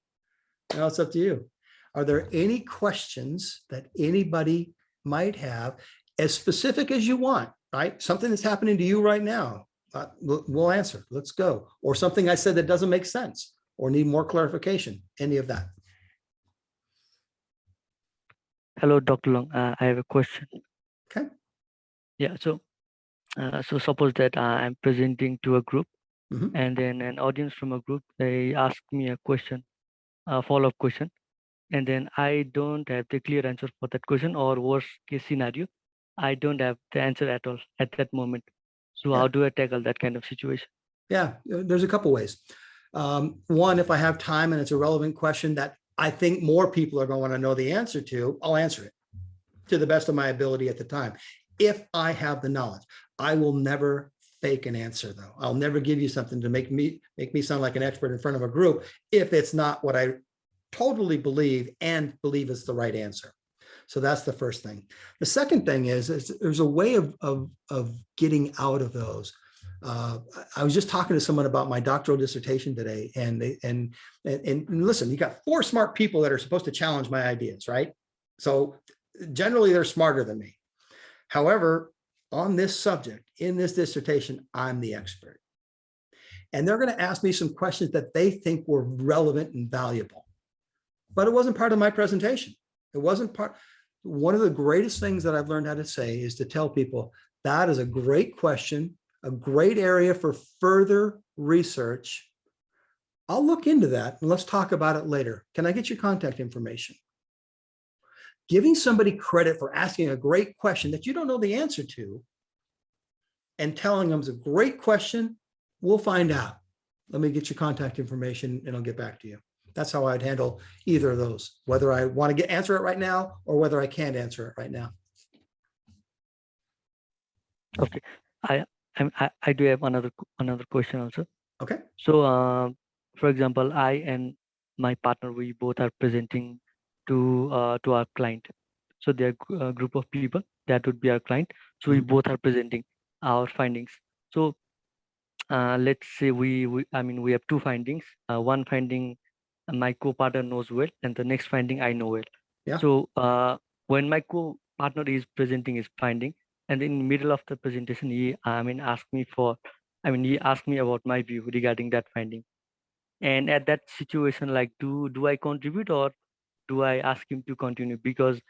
[SPEAKER 2] Now it's up to you. Are there any questions that anybody might have, as specific as you want, right? Something that's happening to you right now, we'll answer. Let's go. Or something I said that doesn't make sense or need more clarification, any of that.
[SPEAKER 3] Hello, Dr. Long. I have a question.
[SPEAKER 2] Okay.
[SPEAKER 3] Yeah. So suppose that I'm presenting to a group, and then an audience from a group, they ask me a question, a follow-up question, and then I don't have the clear answer for that question, or worst case scenario, I don't have the answer at all at that moment. So how do I tackle that kind of situation?
[SPEAKER 2] Yeah, there's a couple ways. One, if I have time and it's a relevant question that I think more people are going to want to know the answer to, I'll answer it to the best of my ability at the time. If I have the knowledge, I will never fake an answer, though. I'll never give you something to make me sound like an expert in front of a group if it's not what I totally believe is the right answer. So that's the first thing. The second thing is there's a way of getting out of those. I was just talking to someone about my doctoral dissertation today, and listen, you got 4 smart people that are supposed to challenge my ideas, right? So generally they're smarter than me. However, on this subject, in this dissertation, I'm the expert. And they're going to ask me some questions that they think were relevant and valuable. But it wasn't part of my presentation. It wasn't part. One of the greatest things that I've learned how to say is to tell people that is a great question, a great area for further research. I'll look into that and let's talk about it later. Can I get your contact information? Giving somebody credit for asking a great question that you don't know the answer to and telling them it's a great question, we'll find out. Let me get your contact information and I'll get back to you. That's how I'd handle either of those, whether I want to answer it right now or whether I can't answer it right now.
[SPEAKER 3] Okay, I do have another question also.
[SPEAKER 2] Okay.
[SPEAKER 3] So for example, I and my partner, we both are presenting to our client. So there are a group of people that would be our client. So we both are presenting our findings. So let's say we have 2 findings. One finding my co-partner knows well, and the next finding I know well.
[SPEAKER 2] Yeah.
[SPEAKER 3] So when my co-partner is presenting his finding, and in the middle of the presentation, he asked me about my view regarding that finding. And at that situation, like, do I contribute or do I ask him to continue, because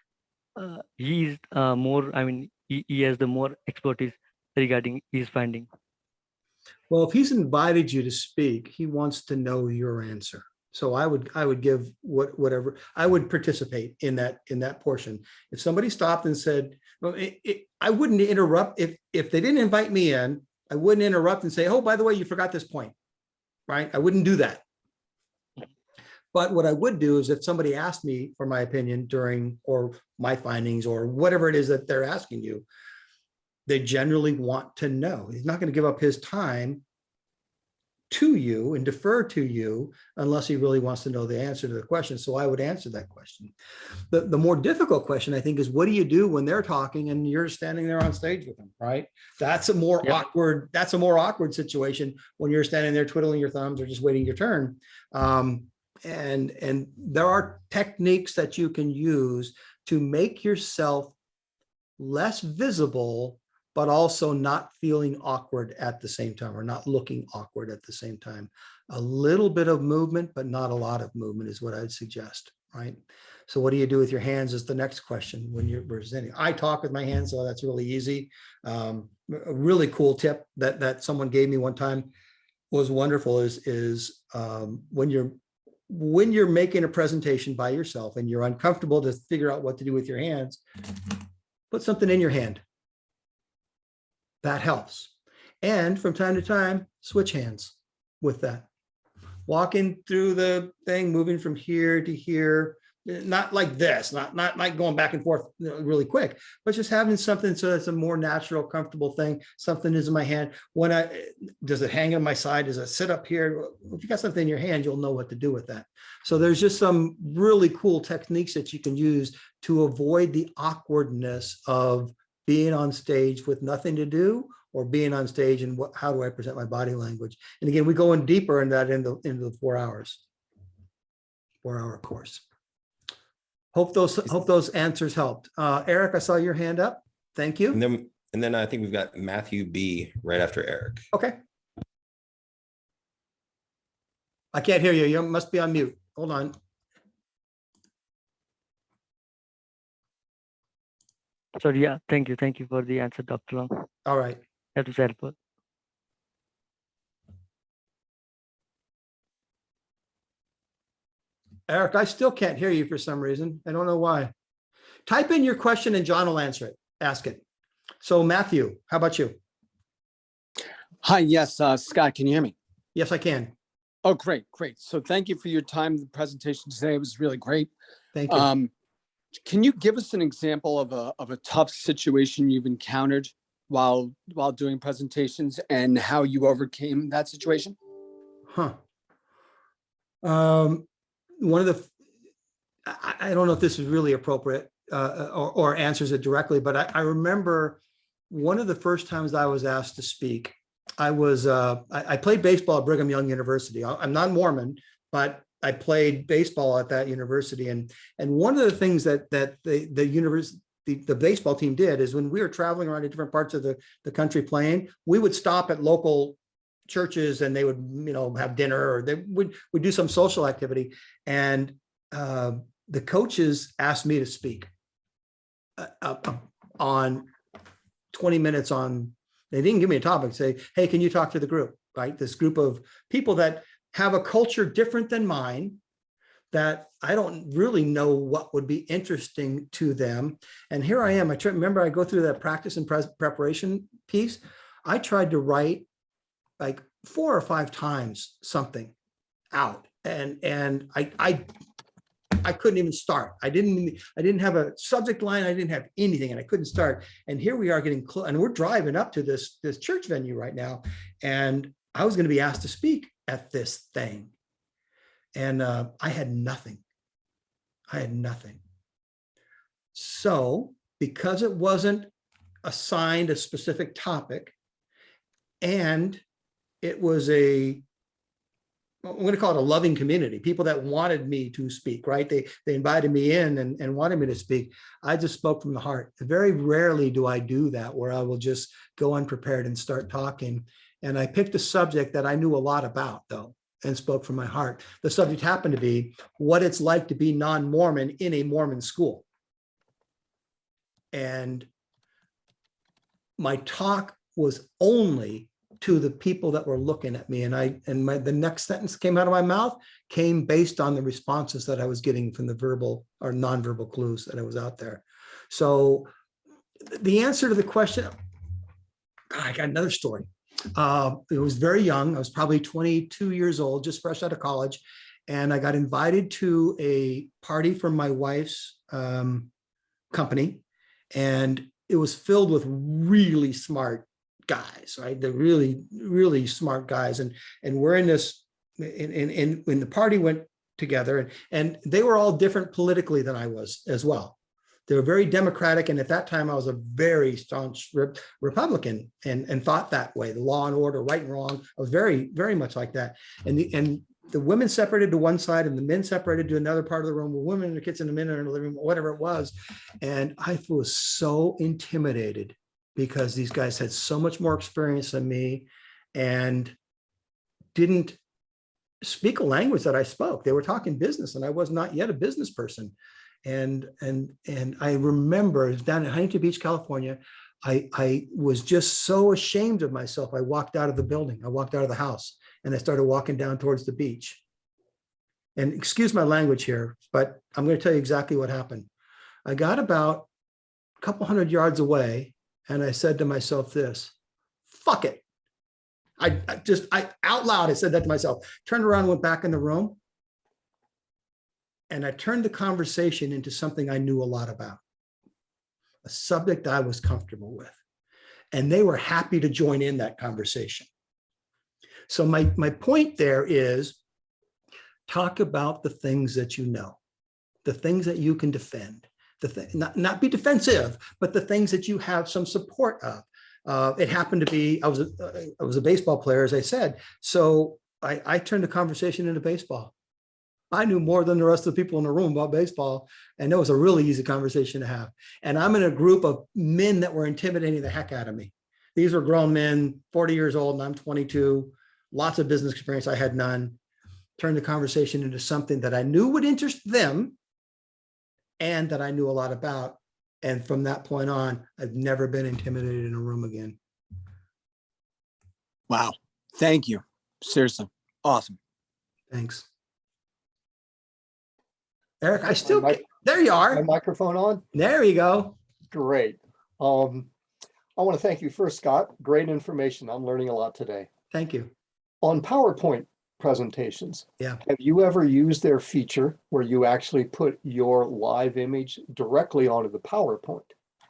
[SPEAKER 3] he is more, he has the more expertise regarding his finding.
[SPEAKER 2] Well, if he's invited you to speak, he wants to know your answer. So I would give whatever, I would participate in that portion. If somebody stopped and said, well, I wouldn't interrupt if they didn't invite me in. I wouldn't interrupt and say, oh, by the way, you forgot this point, right? I wouldn't do that. But what I would do is if somebody asked me for my opinion during, or my findings, or whatever it is that they're asking you, they generally want to know. He's not going to give up his time to you and defer to you unless he really wants to know the answer to the question. So I would answer that question. The more difficult question, I think, is what do you do when they're talking and you're standing there on stage with them, right? That's a more awkward, situation when you're standing there twiddling your thumbs or just waiting your turn. And there are techniques that you can use to make yourself less visible, but also not feeling awkward at the same time, or not looking awkward at the same time. A little bit of movement, but not a lot of movement is what I'd suggest, right? So what do you do with your hands is the next question when you're presenting. I talk with my hands, so that's really easy. A really cool tip that someone gave me one time was wonderful is when you're making a presentation by yourself and you're uncomfortable to figure out what to do with your hands, put something in your hand. That helps. And from time to time, switch hands with that. Walking through the thing, moving from here to here, not like this, not like going back and forth really quick, but just having something so it's a more natural, comfortable thing. Something is in my hand. Does it hang on my side? Does it sit up here? If you got something in your hand, you'll know what to do with that. So there's just some really cool techniques that you can use to avoid the awkwardness of being on stage with nothing to do, or being on stage and how do I present my body language? And again, we go in deeper in that into the 4 hours, 4-hour course. Hope those answers helped. Eric, I saw your hand up. Thank you.
[SPEAKER 1] And then I think we've got Matthew B right after Eric.
[SPEAKER 2] Okay. I can't hear you. You must be on mute. Hold on.
[SPEAKER 3] Sorry, yeah, thank you. Thank you for the answer, Dr. Long.
[SPEAKER 2] All right.
[SPEAKER 3] That was helpful.
[SPEAKER 2] Eric, I still can't hear you for some reason. I don't know why. Type in your question and John will answer it. Ask it. So Matthew, how about you?
[SPEAKER 4] Hi, yes, Scott, can you hear me?
[SPEAKER 2] Yes, I can.
[SPEAKER 4] Oh, great. So thank you for your time. The presentation today was really great.
[SPEAKER 2] Thank you.
[SPEAKER 4] Can you give us an example of a tough situation you've encountered while doing presentations and how you overcame that situation?
[SPEAKER 2] One of the, I don't know if this is really appropriate or answers it directly, but I remember one of the first times I was asked to speak. I played baseball at Brigham Young University. I'm not Mormon, but I played baseball at that university. And one of the things that the university, the baseball team did is when we were traveling around to different parts of the country playing, we would stop at local churches and they would, have dinner, or they would do some social activity. And the coaches asked me to speak on 20 minutes on, they didn't give me a topic, say, hey, can you talk to the group, right? This group of people that have a culture different than mine, that I don't really know what would be interesting to them. And here I am. Remember, I go through that practice and preparation piece. I tried to write like 4 or 5 times something out, and I couldn't even start. I didn't have a subject line. I didn't have anything, and I couldn't start. And here we are getting close, and we're driving up to this church venue right now, and I was going to be asked to speak at this thing. And I had nothing. So because it wasn't assigned a specific topic, and it was I'm going to call it a loving community, people that wanted me to speak, right? They invited me in and wanted me to speak. I just spoke from the heart. Very rarely do I do that, where I will just go unprepared and start talking. And I picked a subject that I knew a lot about, though, and spoke from my heart. The subject happened to be what it's like to be non-Mormon in a Mormon school. And my talk was only to the people that were looking at me. And the next sentence came out of my mouth came based on the responses that I was getting from the verbal or nonverbal clues that I was out there. So the answer to the question, God, I got another story. It was very young. I was probably 22 years old, just fresh out of college. And I got invited to a party from my wife's company. And it was filled with really smart guys, right? They're really, really smart guys. And we're in this, and when the party went together, and they were all different politically than I was as well. They were very democratic. And at that time, I was a very staunch Republican and thought that way. The law and order, right and wrong. I was very, very much like that. And the women separated to one side and the men separated to another part of the room, with women in the kitchen, the men in the living room, whatever it was. And I was so intimidated because these guys had so much more experience than me and didn't speak a language that I spoke. They were talking business and I was not yet a business person. And I remember it was down in Huntington Beach, California. I was just so ashamed of myself. I walked out of the building. I walked out of the house and I started walking down towards the beach. And excuse my language here, but I'm going to tell you exactly what happened. I got about a couple hundred yards away and I said to myself this, fuck it. I out loud, I said that to myself, turned around, went back in the room. And I turned the conversation into something I knew a lot about, a subject I was comfortable with. And they were happy to join in that conversation. So my point there is, talk about the things that you know, the things that you can defend, not be defensive, but the things that you have some support of. It happened to be, I was a baseball player, as I said. So I turned the conversation into baseball. I knew more than the rest of the people in the room about baseball. And it was a really easy conversation to have. And I'm in a group of men that were intimidating the heck out of me. These were grown men, 40 years old, and I'm 22, lots of business experience. I had none. Turned the conversation into something that I knew would interest them and that I knew a lot about. And from that point on, I've never been intimidated in a room again.
[SPEAKER 4] Wow. Thank you. Seriously. Awesome.
[SPEAKER 2] Thanks. Eric, there you are.
[SPEAKER 5] My microphone on?
[SPEAKER 2] There you go.
[SPEAKER 5] Great. I want to thank you first, Scott. Great information. I'm learning a lot today.
[SPEAKER 2] Thank you.
[SPEAKER 5] On PowerPoint presentations,
[SPEAKER 2] Yeah.
[SPEAKER 5] have you ever used their feature where you actually put your live image directly onto the PowerPoint?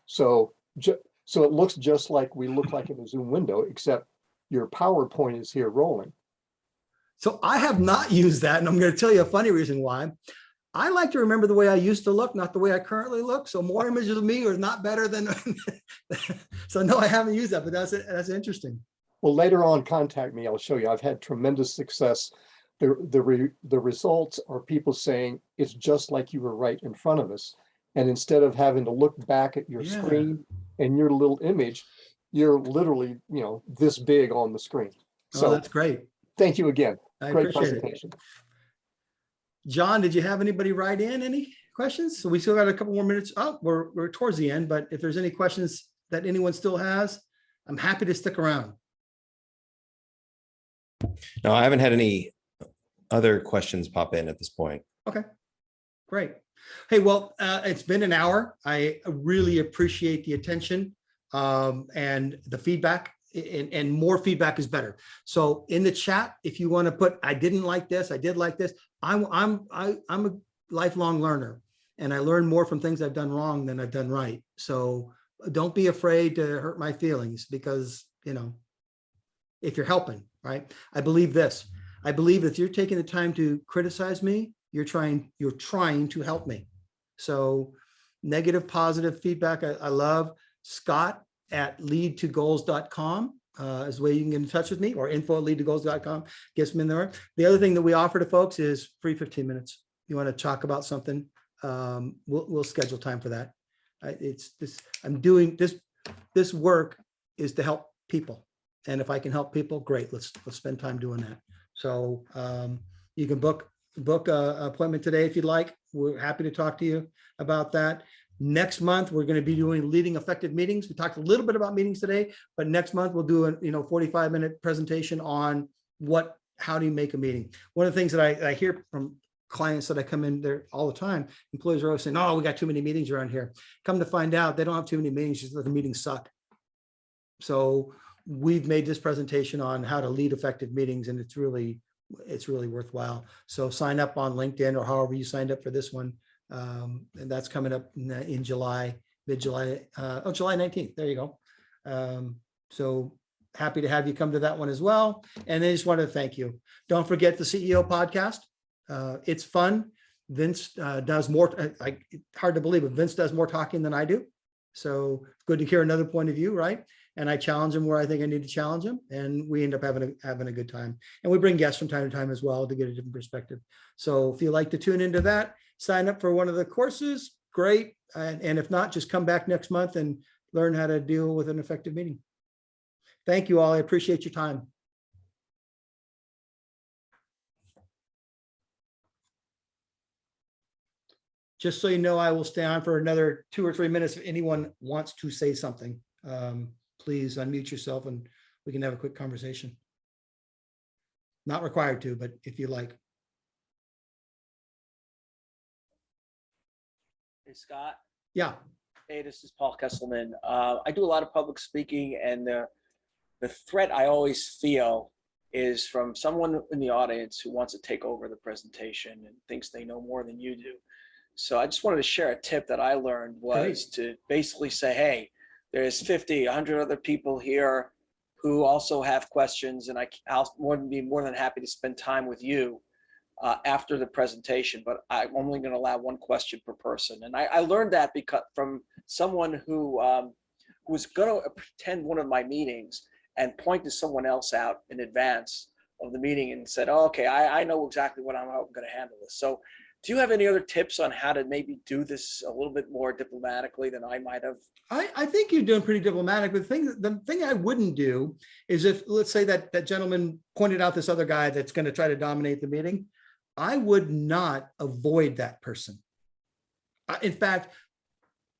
[SPEAKER 5] So it looks just like we look like in a Zoom window, except your PowerPoint is here rolling.
[SPEAKER 2] So I have not used that, and I'm going to tell you a funny reason why. I like to remember the way I used to look, not the way I currently look. So more images of me are not better than. So no, I haven't used that, but that's interesting.
[SPEAKER 5] Well, later on, contact me. I'll show you. I've had tremendous success. The results are people saying it's just like you were right in front of us. And instead of having to look back at your screen and your little image, you're literally, this big on the screen. So
[SPEAKER 2] that's great.
[SPEAKER 5] Thank you again.
[SPEAKER 2] I
[SPEAKER 5] Great
[SPEAKER 2] appreciate
[SPEAKER 5] presentation.
[SPEAKER 2] it. John, did you have anybody write in any questions? So we still got a couple more minutes. Oh, we're towards the end, but if there's any questions that anyone still has, I'm happy to stick around.
[SPEAKER 1] No, I haven't had any other questions pop in at this point.
[SPEAKER 2] Okay, great. Hey, well, it's been an hour. I really appreciate the attention and the feedback, and more feedback is better. So in the chat, if you want to put, I didn't like this, I did like this. I'm a lifelong learner, and I learn more from things I've done wrong than I've done right. So don't be afraid to hurt my feelings, because, if you're helping, right? I believe this. I believe if you're taking the time to criticize me, you're trying to help me. So negative, positive feedback, I love. Scott at lead2goals.com is the way you can get in touch with me, or info@lead2goals.com gets me in there. The other thing that we offer to folks is free 15 minutes. You want to talk about something, we'll schedule time for that. I'm doing this work is to help people. And if I can help people, great, let's spend time doing that. So you can book an appointment today if you'd like. We're happy to talk to you about that. Next month, we're going to be doing leading effective meetings. We talked a little bit about meetings today, but next month we'll do a 45-minute presentation on how do you make a meeting. One of the things that I hear from clients that I come in there all the time, employees are always saying, "Oh, we got too many meetings around here." Come to find out, they don't have too many meetings, just that the meetings suck. So we've made this presentation on how to lead effective meetings, and it's really worthwhile. So sign up on LinkedIn or however you signed up for this one. And that's coming up in July, mid-July, July 19th. There you go. So happy to have you come to that one as well. And I just wanted to thank you. Don't forget the CEO podcast. It's fun. Vince does more, hard to believe, but Vince does more talking than I do. So good to hear another point of view, right? And I challenge him where I think I need to challenge him, and we end up having a good time. And we bring guests from time to time as well to get a different perspective. So if you like to tune into that, sign up for one of the courses, great. And if not, just come back next month and learn how to deal with an effective meeting. Thank you all. I appreciate your time. Just so you know, I will stay on for another 2 or 3 minutes if anyone wants to say something. Please unmute yourself and we can have a quick conversation. Not required to, but if you like.
[SPEAKER 6] Hey, Scott.
[SPEAKER 2] Yeah.
[SPEAKER 6] Hey, this is Paul Kesselman. I do a lot of public speaking, and the threat I always feel is from someone in the audience who wants to take over the presentation and thinks they know more than you do. So I just wanted to share a tip that I learned was to basically say, hey, there's 50, 100 other people here who also have questions, and I'll be more than happy to spend time with you after the presentation, but I'm only going to allow one question per person. And I learned that because from someone who was going to attend one of my meetings and point to someone else out in advance of the meeting and said, oh, okay, I know exactly how I'm going to handle this. So do you have any other tips on how to maybe do this a little bit more diplomatically than I might have?
[SPEAKER 2] I think you're doing pretty diplomatic. But the thing I wouldn't do is if, let's say that gentleman pointed out this other guy that's going to try to dominate the meeting, I would not avoid that person. In fact,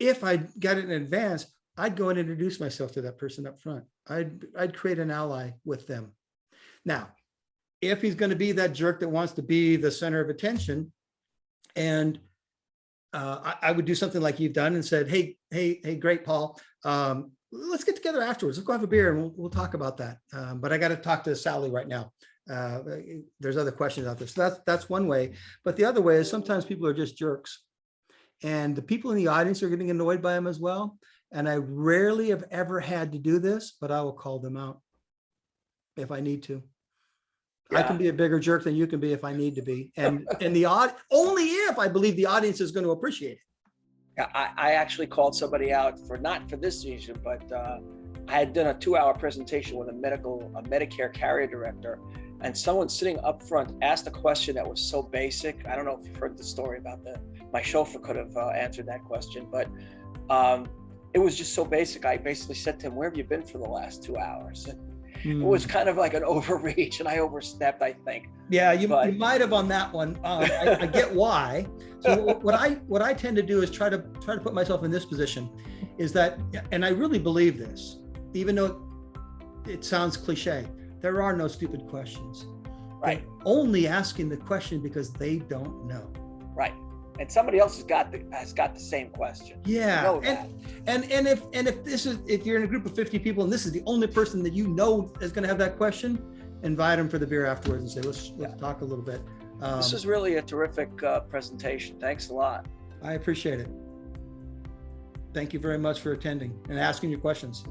[SPEAKER 2] if I got it in advance, I'd go and introduce myself to that person up front. I'd create an ally with them. Now, if he's going to be that jerk that wants to be the center of attention, and I would do something like you've done and said, hey, great, Paul. Let's get together afterwards. Let's go have a beer and we'll talk about that. But I got to talk to Sally right now. There's other questions out there. So that's one way. But the other way is sometimes people are just jerks. And the people in the audience are getting annoyed by them as well. And I rarely have ever had to do this, but I will call them out if I need to. Yeah. I can be a bigger jerk than you can be if I need to be. And only if I believe the audience is going to appreciate it.
[SPEAKER 6] Yeah, I actually called somebody out not for this reason, but I had done a 2-hour presentation with a Medicare carrier director, and someone sitting up front asked a question that was so basic. I don't know if you've heard the story about my chauffeur could have answered that question, but it was just so basic. I basically said to him, where have you been for the last 2 hours? And it was kind of like an overreach, and I overstepped, I think.
[SPEAKER 2] Yeah, you might have on that one. I get why. So what I tend to do is try to put myself in this position, is that, and I really believe this, even though it sounds cliche, there are no stupid questions.
[SPEAKER 6] Right.
[SPEAKER 2] They're only asking the question because they don't know.
[SPEAKER 6] Right. And somebody else has got the same question.
[SPEAKER 2] Yeah.
[SPEAKER 6] You know that.
[SPEAKER 2] And if you're in a group of 50 people and this is the only person that you know is going to have that question, invite them for the beer afterwards and say, let's talk a little bit.
[SPEAKER 6] This is really a terrific presentation. Thanks a lot.
[SPEAKER 2] I appreciate it. Thank you very much for attending and asking your questions.